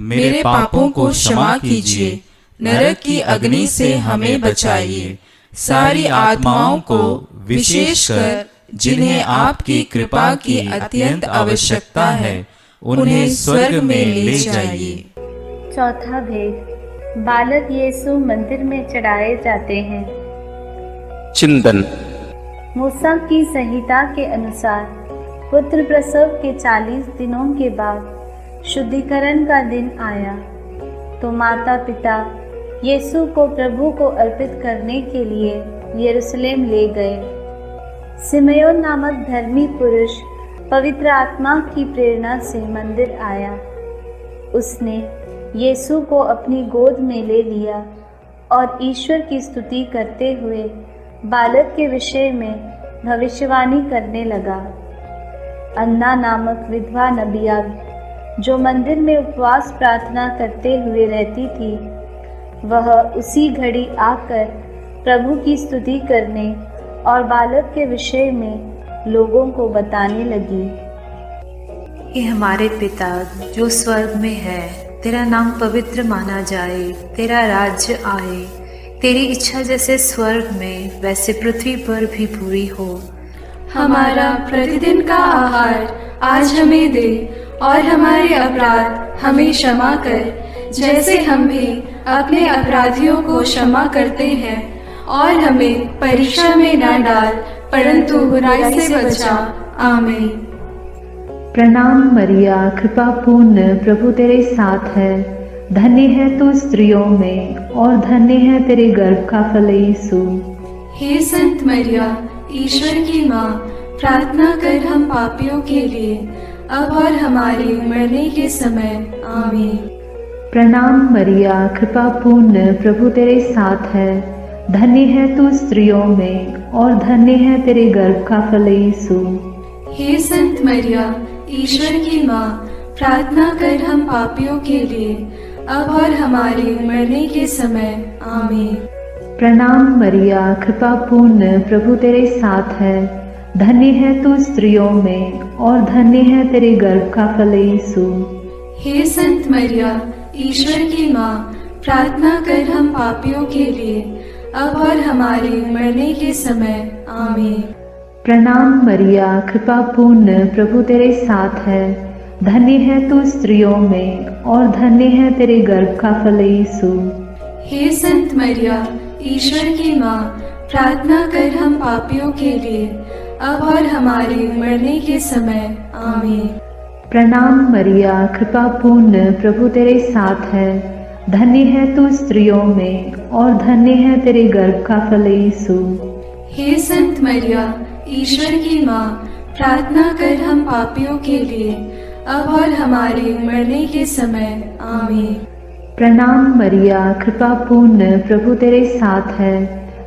मेरे पापों को क्षमा कीजिए, नरक की अग्नि से हमें बचाइए, सारी आत्माओं को विशेषकर जिन्हें आपकी कृपा की अत्यंत आवश्यकता है उन्हें स्वर्ग में ले जाइए। चौथा भेद, बालक यीशु मंदिर में चढ़ाए जाते हैं। चिंतन। मूसा की संहिता के अनुसार पुत्र प्रसव के 40 दिनों के बाद शुद्धिकरण का दिन आया तो माता पिता यीशु को प्रभु को अर्पित करने के लिए यरूशलेम ले गए। सिमयोन नामक धर्मी पुरुष पवित्र आत्मा की प्रेरणा से मंदिर आया। उसने यीशु को अपनी गोद में ले लिया और ईश्वर की स्तुति करते हुए बालक के विषय में भविष्यवाणी करने लगा। अन्ना नामक विधवा नबिया जो मंदिर में उपवास प्रार्थना करते हुए रहती थी, वह उसी घड़ी आकर प्रभु की स्तुति करने और बालक के विषय में लोगों को बताने लगी। हे हमारे पिता जो स्वर्ग में है, तेरा नाम पवित्र माना जाए, तेरा राज्य आए, तेरी इच्छा जैसे स्वर्ग में वैसे पृथ्वी पर भी पूरी हो। हमारा प्रतिदिन का आहार आज हमें दे और हमारे अपराध हमें क्षमा कर, जैसे हम भी अपने अपराधियों को क्षमा करते हैं, और हमें परीक्षा में न डाल परंतु बुराई से बचा। आमीन। प्रणाम मरिया, कृपा पूर्ण, प्रभु तेरे साथ है, धन्य है तू स्त्रियों में और धन्य है तेरे गर्भ का फल यीशु। हे संत मरिया, ईश्वर की माँ, प्रार्थना कर हम पापियों के लिए अब और हमारे मरने के समय आमीन। प्रणाम मरिया, कृपा पूर्ण, प्रभु तेरे साथ है, धन्य है तू स्त्रियों में और धन्य है तेरे गर्भ का फल यीशु। हे संत मरिया, ईश्वर की माँ, प्रार्थना कर हम पापियों के लिए अब और हमारे मरने के समय आमीन। प्रणाम मरिया, कृपा पूर्ण, प्रभु तेरे साथ है, धन्य है तू स्त्रियों में और धन्य है तेरे गर्भ का फल यीशु। हे संत मरिया, ईश्वर की माँ, प्रार्थना कर हम पापियों के लिए अब और हमारे मरने के समय आमीन। प्रणाम मरिया, कृपा पूर्ण, प्रभु तेरे साथ है, धन्य है तू स्त्रियों में और धन्य है तेरे गर्भ का फल यीशु। हे संत मरिया, ईश्वर की माँ, प्रार्थना कर हम पापियों के लिए अब और हमारे मरने के समय आमीन। प्रणाम मरिया, कृपा पूर्ण, प्रभु तेरे साथ है, धन्य है तू स्त्रियों में और धन्य है तेरे गर्भ का फल यीशु। हे संत मरिया, ईश्वर की माँ, प्रार्थना कर हम पापियों के लिए अब और हमारे मरने के समय आमीन। प्रणाम मरिया, कृपा पूर्ण, प्रभु तेरे साथ है,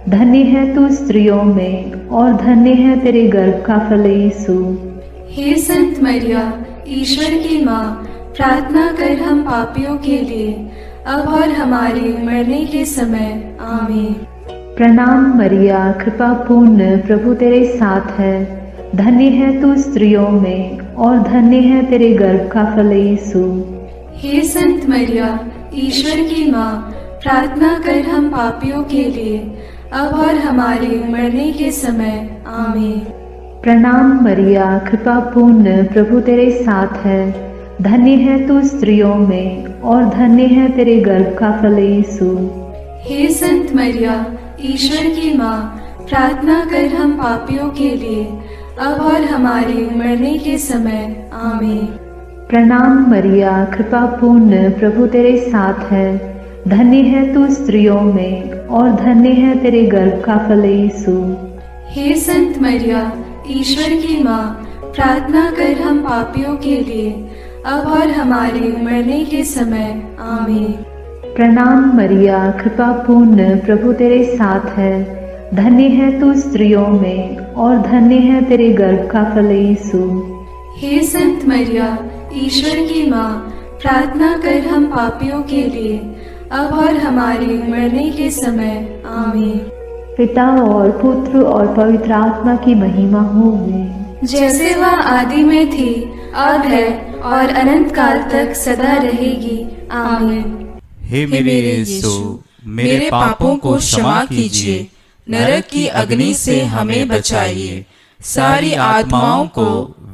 धन्य है तू स्त्रियों में और धन्य है तेरे गर्भ का फल यीशु। हे संत मरिया, ईश्वर की माँ, प्रार्थना कर हम पापियों के लिए, अब और हमारे मरने के समय। आमीन। प्रणाम मरिया, कृपा पूर्ण, प्रभु तेरे साथ है। धन्य है तू स्त्रियों में और धन्य है तेरे गर्भ का फल यीशु। हे संत मरिया, ईश्वर की माँ, प्रार्थना कर हम पापियों के लिए, अब और हमारे मरने के समय। आमीन। प्रणाम मरिया, कृपा पूर्ण, प्रभु तेरे साथ है। धन्य है तू स्त्रियों में और धन्य है तेरे गर्भ का फल यीशु। हे संत मरिया, ईश्वर की माँ, प्रार्थना कर हम पापियों के लिए, अब और हमारे मरने के समय। आमीन। प्रणाम मरिया, कृपा पूर्ण, प्रभु तेरे साथ है। धन्य है तू स्त्रियों में और धन्य है तेरे गर्भ का फल यीशु। हे संत मरिया, ईश्वर की माँ, प्रार्थना कर हम पापियों के लिए, अब और हमारे मरने के समय। आमीन। प्रणाम मरिया, कृपा पूर्ण, प्रभु तेरे साथ है। धन्य है तू स्त्रियों में और धन्य है तेरे गर्भ का फल यीशु। हे संत मरिया, ईश्वर की माँ, प्रार्थना कर हम पापियों के लिए, अब और हमारे मरने के समय। आमीन। पिता और पुत्र और पवित्र आत्मा की महिमा होवे, जैसे वह आदि में थी, अब है और अनंत काल तक सदा रहेगी। आमीन। हे मेरे यीशु, मेरे पापों को क्षमा कीजिए, नरक की अग्नि से हमें बचाइए, सारी आत्माओं को,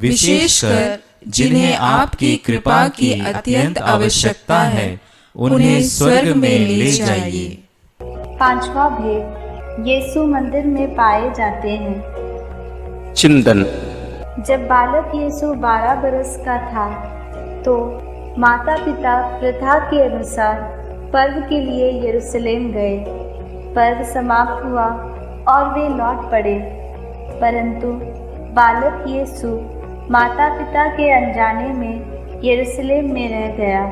विशेषकर जिन्हें आपकी कृपा की अत्यंत आवश्यकता है, उन्हें स्वर्ग में ले जाइए। पांचवा भेद, यीशु मंदिर में पाए जाते हैं। चिंतन। जब बालक यीशु 12 बरस का था तो माता पिता प्रथा के अनुसार पर्व के लिए यरूशलेम गए। पर्व समाप्त हुआ और वे लौट पड़े, परंतु बालक यीशु माता पिता के अनजाने में यरूशलेम में रह गया।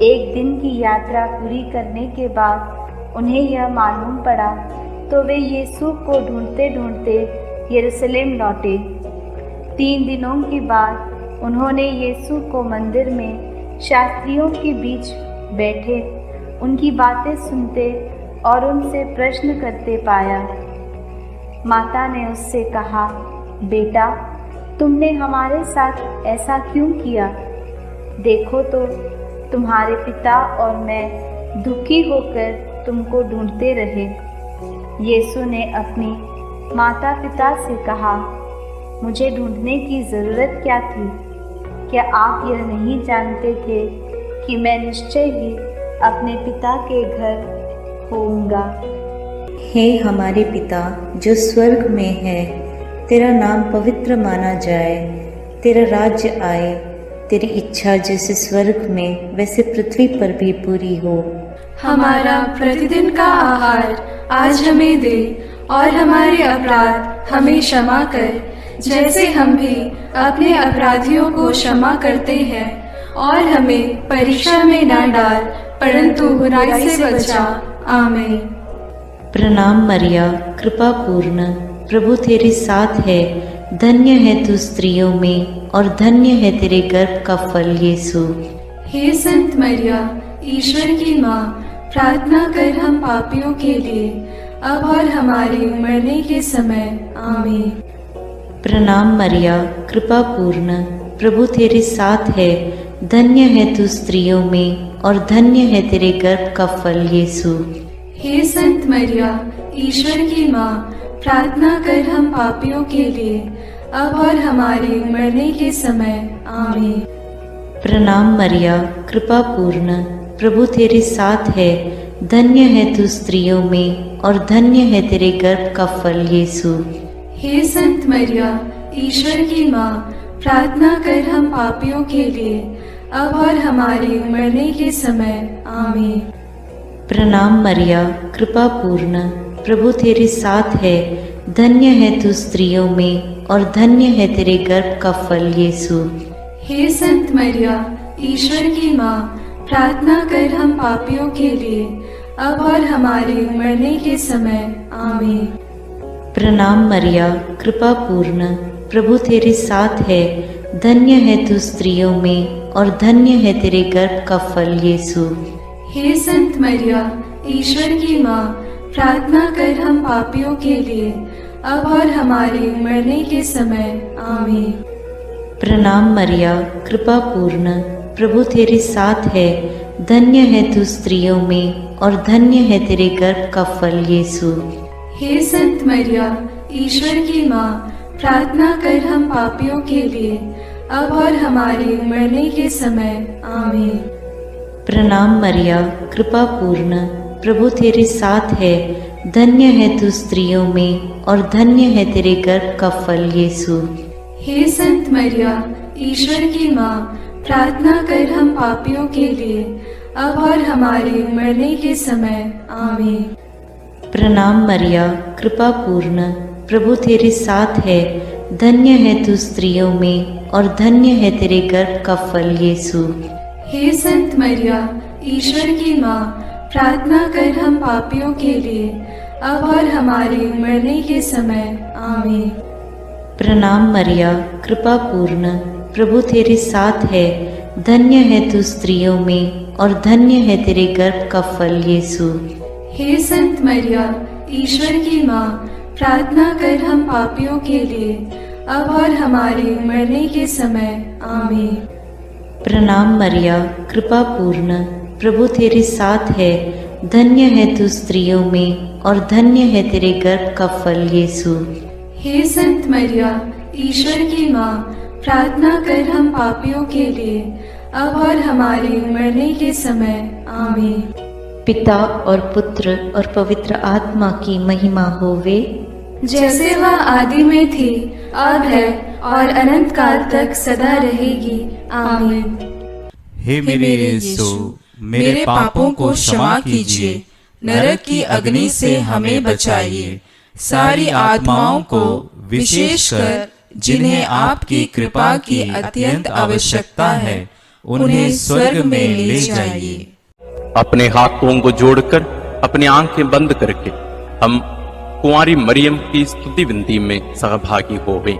एक दिन की यात्रा पूरी करने के बाद उन्हें यह मालूम पड़ा तो वे यीशु को ढूंढते ढूंढते यरूशलेम लौटे। 3 दिनों के बाद उन्होंने यीशु को मंदिर में शास्त्रियों के बीच बैठे उनकी बातें सुनते और उनसे प्रश्न करते पाया। माता ने उससे कहा, बेटा, तुमने हमारे साथ ऐसा क्यों किया? देखो तो तुम्हारे पिता और मैं दुखी होकर तुमको ढूंढते रहे। यीशु ने अपनी माता पिता से कहा, मुझे ढूंढने की ज़रूरत क्या थी? क्या आप यह नहीं जानते थे कि मैं निश्चय ही अपने पिता के घर होऊंगा? हे हमारे पिता जो स्वर्ग में है, तेरा नाम पवित्र माना जाए, तेरा राज्य आए, तेरी इच्छा जैसे स्वर्ग में वैसे पृथ्वी पर भी पूरी हो। हमारा प्रतिदिन का आहार आज हमें दे और हमारे अपराध हमें क्षमा कर, जैसे हम भी अपने अपराधियों को क्षमा करते हैं, और हमें परीक्षा में न डाल, परंतु बुराई से बचा। आमीन। प्रणाम मरिया, कृपा पूर्ण, प्रभु तेरे साथ है। धन्य है तू स्त्रियों में और धन्य है तेरे गर्भ का फल यीशु। हे संत मरिया, ईश्वर की माँ, प्रार्थना कर हम पापियों के लिए, अब और हमारे मरने के समय। आमीन। प्रणाम मरिया, कृपा पूर्ण, प्रभु तेरे साथ है। धन्य है तू स्त्रियों में और धन्य है तेरे गर्भ का फल यीशु। हे संत मरिया, ईश्वर की माँ, प्रार्थना कर हम पापियों के लिए, अब और हमारे मरने के समय। आमीन। प्रणाम मरिया, कृपा पूर्ण, प्रभु तेरे साथ है। धन्य है तू स्त्रियों में और धन्य है तेरे गर्भ का फल यीशु। हे संत मरिया, ईश्वर की माँ, प्रार्थना कर हम पापियों के लिए, अब और हमारे मरने के समय। आमीन। प्रणाम मरिया, कृपा पूर्ण, प्रभु तेरे साथ है। धन्य है तू स्त्रियों में और धन्य है तेरे गर्भ का फल यीशु। हे संत मरिया, ईश्वर की माँ, प्रार्थना कर हम पापियों के लिए, अब और हमारे मरने के समय आमीन। प्रणाम मरिया, कृपा पूर्ण, प्रभु तेरे साथ है, धन्य है तू स्त्रियों में और धन्य है तेरे गर्भ का फल यीशु। हे संत मरिया, ईश्वर की माँ, प्रार्थना कर हम पापियों के लिए, अब और हमारे मरने के समय आमीन। प्रणाम मरिया, कृपा पूर्ण, प्रभु तेरे साथ है, धन्य है तू स्त्रियों में और धन्य है तेरे गर्भ का फल यीशु। हे संत मरिया, ईश्वर की माँ, प्रार्थना कर हम पापियों के लिए, अब और हमारे मरने के समय आमीन। प्रणाम मरिया, कृपा पूर्ण, प्रभु तेरे साथ है, धन्य है तू स्त्रियों में और धन्य है तेरे गर्भ का फल यीशु। हे संत मरिया, ईश्वर की माँ, प्रार्थना कर हम पापियों के लिए, अब और हमारे मरने के समय आमीन। प्रणाम मरिया, कृपा पूर्ण, प्रभु तेरे साथ है, धन्य है तू स्त्रियों में और धन्य है तेरे गर्भ का फल यीशु। हे संत मरिया, ईश्वर की माँ, प्रार्थना कर हम पापियों के लिए, अब और हमारे मरने के समय आमीन। प्रणाम मरिया, कृपा पूर्ण, प्रभु तेरे साथ है, धन्य है तू स्त्रियों में और धन्य है तेरे गर्भ का फल यीशु। हे संत मरिया, ईश्वर की माँ, प्रार्थना कर हम पापियों के लिए, अब और हमारे मरने के समय आमीन। प्रणाम मरिया, कृपा पूर्ण, प्रभु तेरे साथ है, धन्य है तू स्त्रियों में और धन्य है तेरे गर्भ का फल यीशु। हे संत मरिया, ईश्वर की माँ, प्रार्थना कर हम पापियों के लिए, अब और हमारे मरने के समय आमीन। पिता और पुत्र और पवित्र आत्मा की महिमा होवे, जैसे वह आदि में थी, अब है और अनंत काल तक सदा रहेगी आमीन। हे मेरे यीशु, मेरे पापों को क्षमा कीजिए, नरक की अग्नि से हमें बचाइए, सारी आत्माओं को विशेषकर जिन्हें आपकी कृपा की अत्यंत आवश्यकता है, उन्हें स्वर्ग में ले जाइए। अपने हाथों को जोड़कर अपनी आंखें बंद करके हम कुंवारी मरियम की स्तुति विनती में सहभागी हो गए।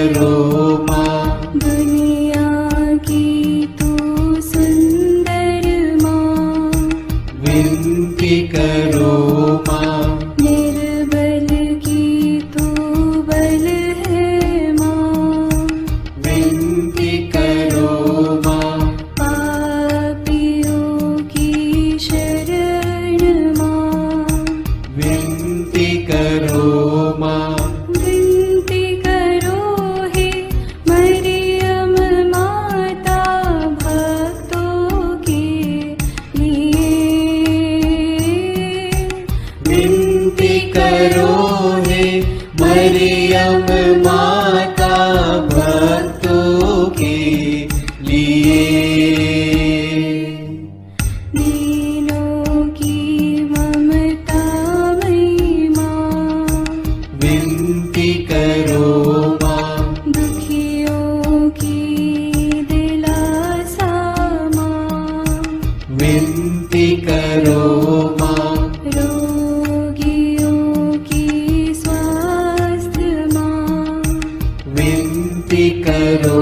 करो माँ, दुनिया की तू सुंदर माँ, विनती करो माँ, निर्बल की तू बल है माँ, विनती करो माँ, पापियों की शरण माँ, विनती करो माँ, विनती करो हे मरियम माता भक्तों के लिए, विनती करो हे मरियम माता भक्तों के लिए, दीनों की ममता मई माँ, विनती करो माँ, दुखियों की दिलासा माँ, विनती करो माँ, रोगियों की स्वास्थ्य माँ, विनती करो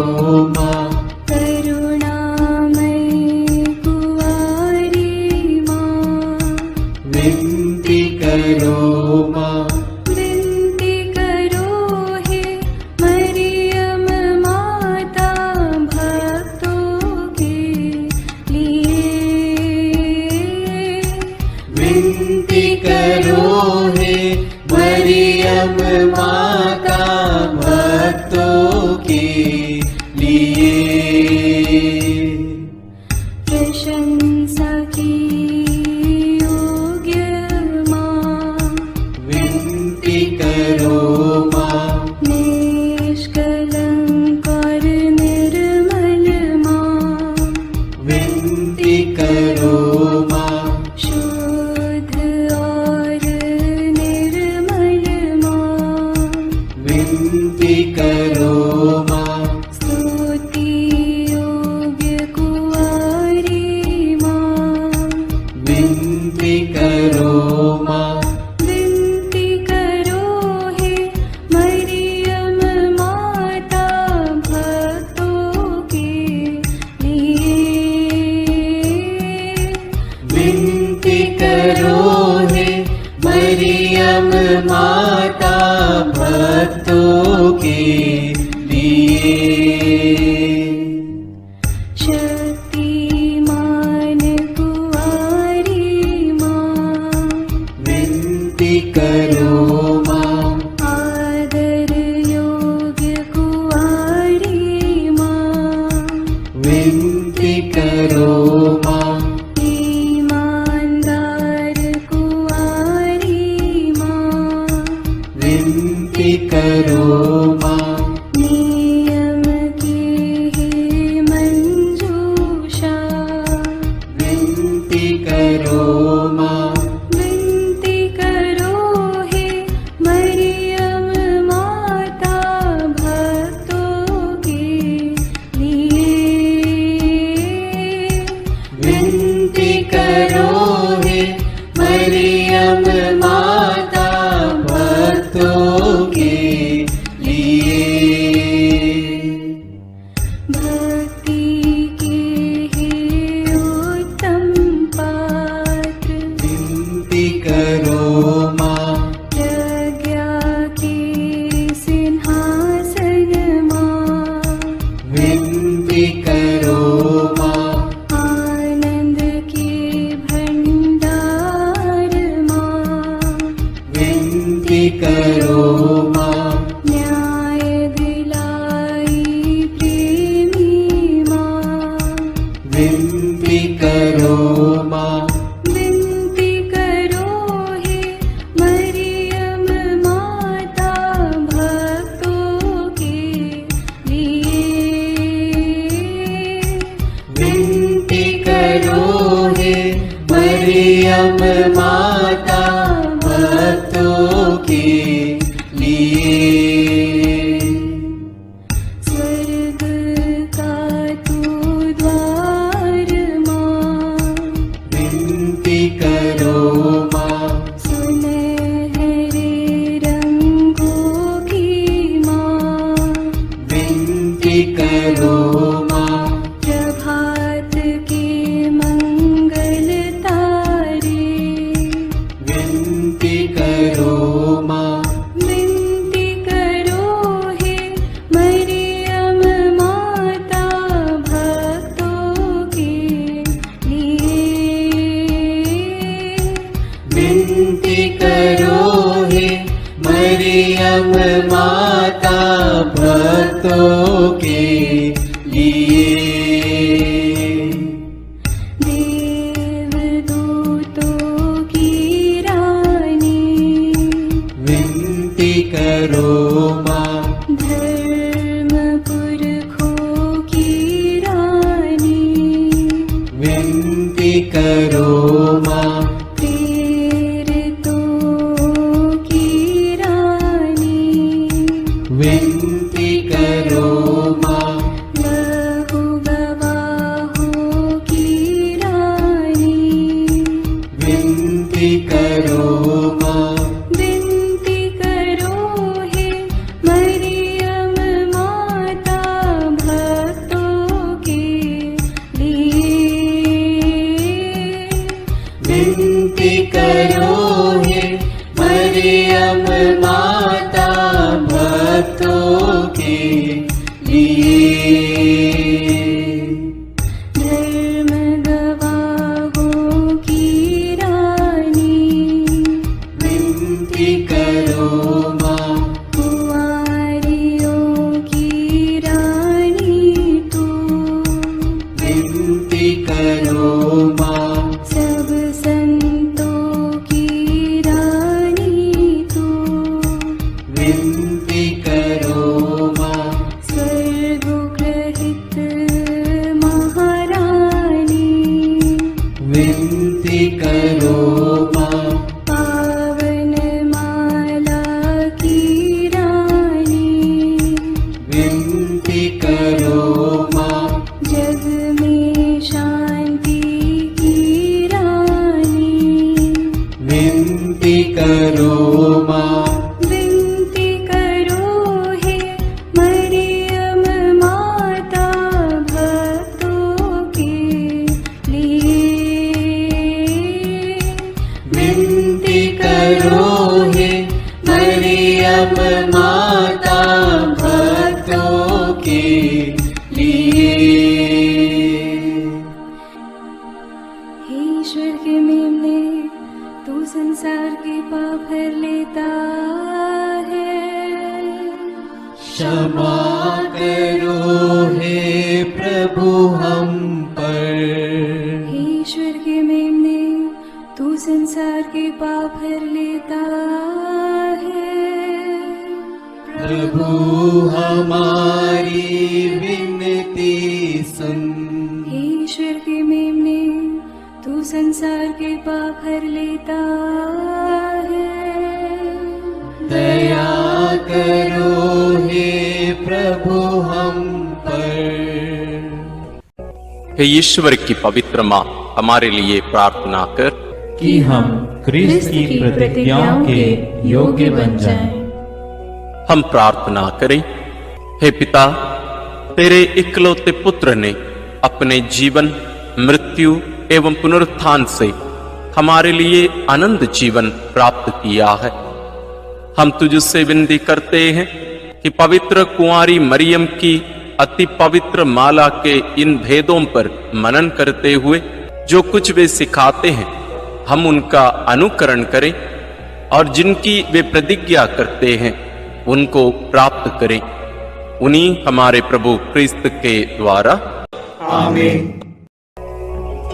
माँ, करुणामयी कुंवारी माँ, विनती करो माँ, विनती करो हे मरियम माता भक्तों के लिए, विनती करो हे मरियम माता भक्तों के लिए, प्रशंसा की योग्य माँ, विनती करो माँ, निष्कलंक और निर्मल माँ, विनती करो माँ, शुद्ध और निर्मल माँ, विनती करो माँ, स्तुति योग्य कुंवारी माँ, विनती करो माँ, विनती करो हे मरियम माता भक्तों के लिए, विनती करो हे मरियम माता भक्तों के लिए, शक्तिमान कुंवारी माँ, विनती करो माँ, आदर योग्य कुंवारी माँ, विनती करो माँ, ईमानदार कुंवारी माँ, विनती करो माँ, नियम की हे मंजूषा, विनती करो माँ, विनती करो हे मरियम माता भक्तों के लिए, विनती करो हे मरियम माता भक्तों के लिए, भक्ति के हे उत्तम पात्र, विनती करो माँ, प्रज्ञा के सिंहासन माँ, विनती करो माँ, आनंद के भंडार माँ, विनती करो माँ, न्याय दिलाई प्रेमी माँ, विनती करो माँ, विनती करो हे मरियम माता भक्तों के लिए, विनती करो हे मरियम माता भक्तों के लिए, स्वर्ग का तू द्वार माँ, विनती करो माँ, सुनहरे रंगों की माँ, करो माँ। प्रभात के मंगल तारे, विनती करो माँ। विनती करो हे मरियम माता भक्तों के लिए। विनती करो हे मरियम माता भक्तों के लिए। देवदूतों की रानी, विनती करो माँ। धर्म पुरखों की रानी, विनती करो माँ। प्रेरितों की रानी, विनती करो माँ। बहु गवाहों की रानी, विनती करो माँ। विनती करो हे मरियम माता भक्तों के लिए। विनती करो हे मरियम माता भक्तों के लिए। धर्म गवाहों की रानी, विनती करो माँ। कुंवारियों की रानी तू, विनती करो माँ। सब संतों की रानी तू, विनती करो माँ। स्वर्गोग्रहित महारानी, विनती करो माँ। पावन माला की रानी, विनती करो माँ। जग में शांति की रानी, विनती करो माँ। विनती करो हे मरियम माता भक्तों के लिए। विनती करो हे मरियम माता भक्तों के लिए। हे ईश्वर के मेमने, तू संसार के पाप हर लेता है। क्षमा करो हे प्रभु हम पर। हे ईश्वर के मेमने, तू संसार के पाप हर लेता है। प्रभु हमारी विनती सुन। हे ईश्वर के मेमने, तू संसार के पाप हर लेता है। दया करो हे प्रभु हम पर। हे ईश्वर की पवित्र माँ, हमारे लिए प्रार्थना कर कि हम क्रिस्त की प्रतिज्ञाओं के योग्य बन जाएं। हम प्रार्थना करें। हे पिता, तेरे इकलौते पुत्र ने अपने जीवन, मृत्यु एवं पुनरुत्थान से हमारे लिए अनंत जीवन प्राप्त किया है। हम तुझसे विनती करते हैं कि पवित्र कुंवारी मरियम की अति पवित्र माला के इन भेदों पर मनन करते हुए जो कुछ वे सिखाते हैं, हम उनका अनुकरण करें और जिनकी वे प्रतिज्ञा करते हैं उनको प्राप्त करें। उन्हीं हमारे प्रभु क्रिस्त के द्वारा। आमीन।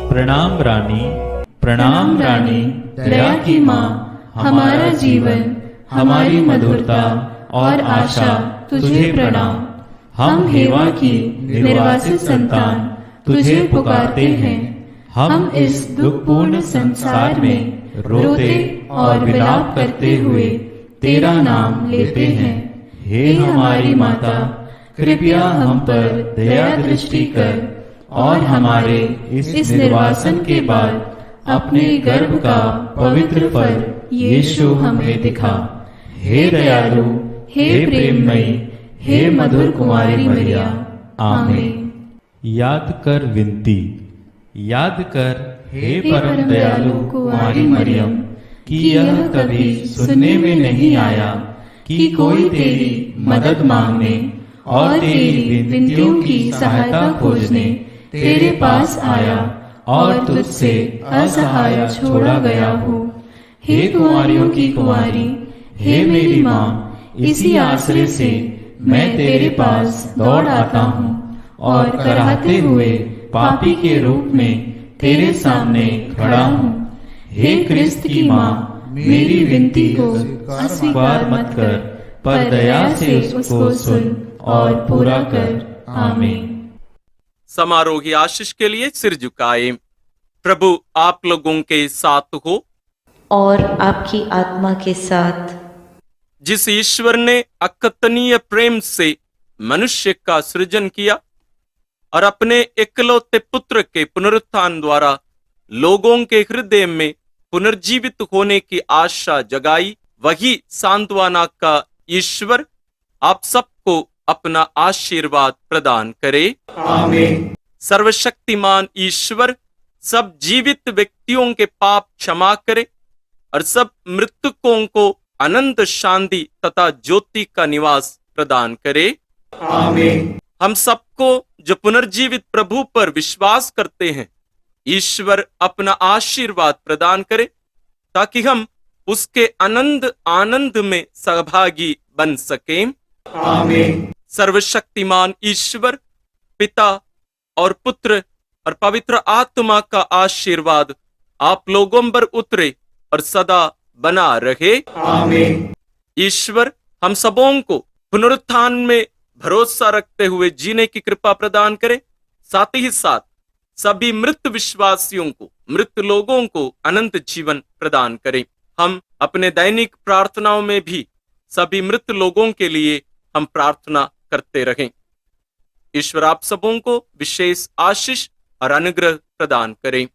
प्रणाम रानी, प्रणाम रानी, दया की माँ, हमारा जीवन, हमारी मधुरता और आशा तुझे प्रणाम। हम हेवा की निर्वासित संतान तुझे पुकारते हैं। हम इस दुखपूर्ण संसार में रोते और विलाप करते हुए तेरा नाम लेते हैं। हे हमारी माता, कृपया हम पर दया दृष्टि कर और हमारे इस निर्वासन के बाद अपने गर्भ का पवित्र फल यीशु हमें दिखा। हे दयालु, हे प्रेममयी, हे मधुर कुमारी मरिया, आमीन। याद कर विनती। याद कर हे परम दयालु कुंवारी मरियम कि यह कभी सुनने में नहीं आया कि कोई तेरी मदद मांगने और तेरी विनतियों की सहायता खोजने तेरे पास आया और तुझसे असहाय छोड़ा गया हो। हे कुंवारियों की कुंवारी, हे मेरी माँ, इसी आश्रय से मैं तेरे पास दौड़ आता हूँ और कराहते हुए पापी के रूप में तेरे सामने खड़ा हूँ। हे क्रिस्त की माँ, मेरी विनती को अस्वीकार मत कर, पर दया से उसको सुन और पूरा कर। आमीन। समारोह की आशीष के लिए सिर झुकाए। प्रभु आप लोगों के साथ हो और आपकी आत्मा के साथ। जिस ईश्वर ने अकथनीय प्रेम से मनुष्य का सृजन किया और अपने इकलौते पुत्र के पुनरुत्थान द्वारा लोगों के हृदय में पुनर्जीवित होने की आशा जगाई, वही सांत्वना का ईश्वर आप सबको अपना आशीर्वाद प्रदान करे। आमीन। सर्वशक्तिमान ईश्वर सब जीवित व्यक्तियों के पाप क्षमा करे और सब मृतकों को अनंत शांति तथा ज्योति का निवास प्रदान करे। आमीन। हम सबको जो पुनर्जीवित प्रभु पर विश्वास करते हैं, ईश्वर अपना आशीर्वाद प्रदान करे ताकि हम उसके आनंद में सहभागी बन सकें। आमीन। सर्वशक्तिमान ईश्वर पिता और पुत्र और पवित्र आत्मा का आशीर्वाद आप लोगों पर उतरे और सदा बना रहे। आमीन। ईश्वर हम सबों को पुनरुत्थान में भरोसा रखते हुए जीने की कृपा प्रदान करे, साथ ही साथ सभी मृत विश्वासियों को, मृत लोगों को अनंत जीवन प्रदान करे। हम अपने दैनिक प्रार्थनाओं में भी सभी मृत लोगों के लिए हम प्रार्थना करते रहें। ईश्वर आप सबों को विशेष आशीष और अनुग्रह प्रदान करें।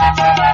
Thank you.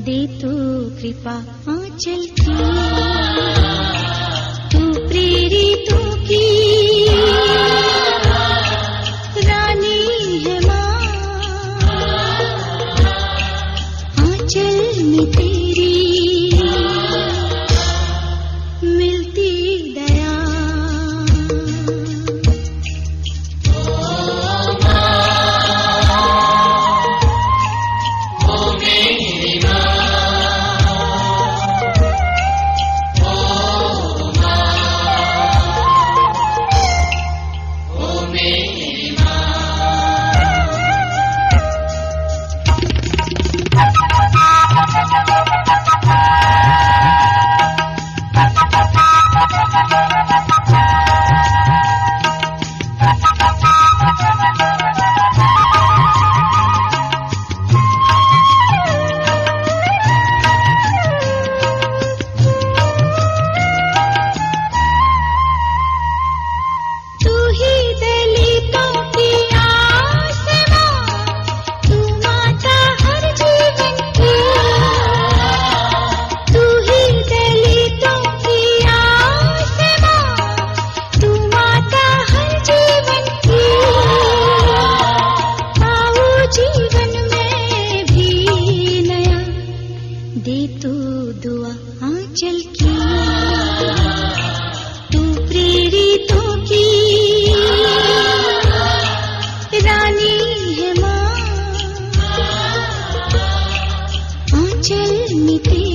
दे तू कृपा आंचल की, तू प्रेरितों की रानी है माँ, आंचल में तेरी मिलती दया। दे तू दुआ आंचल की, तू प्रेरितों की रानी है माँ, आंचल में तेरी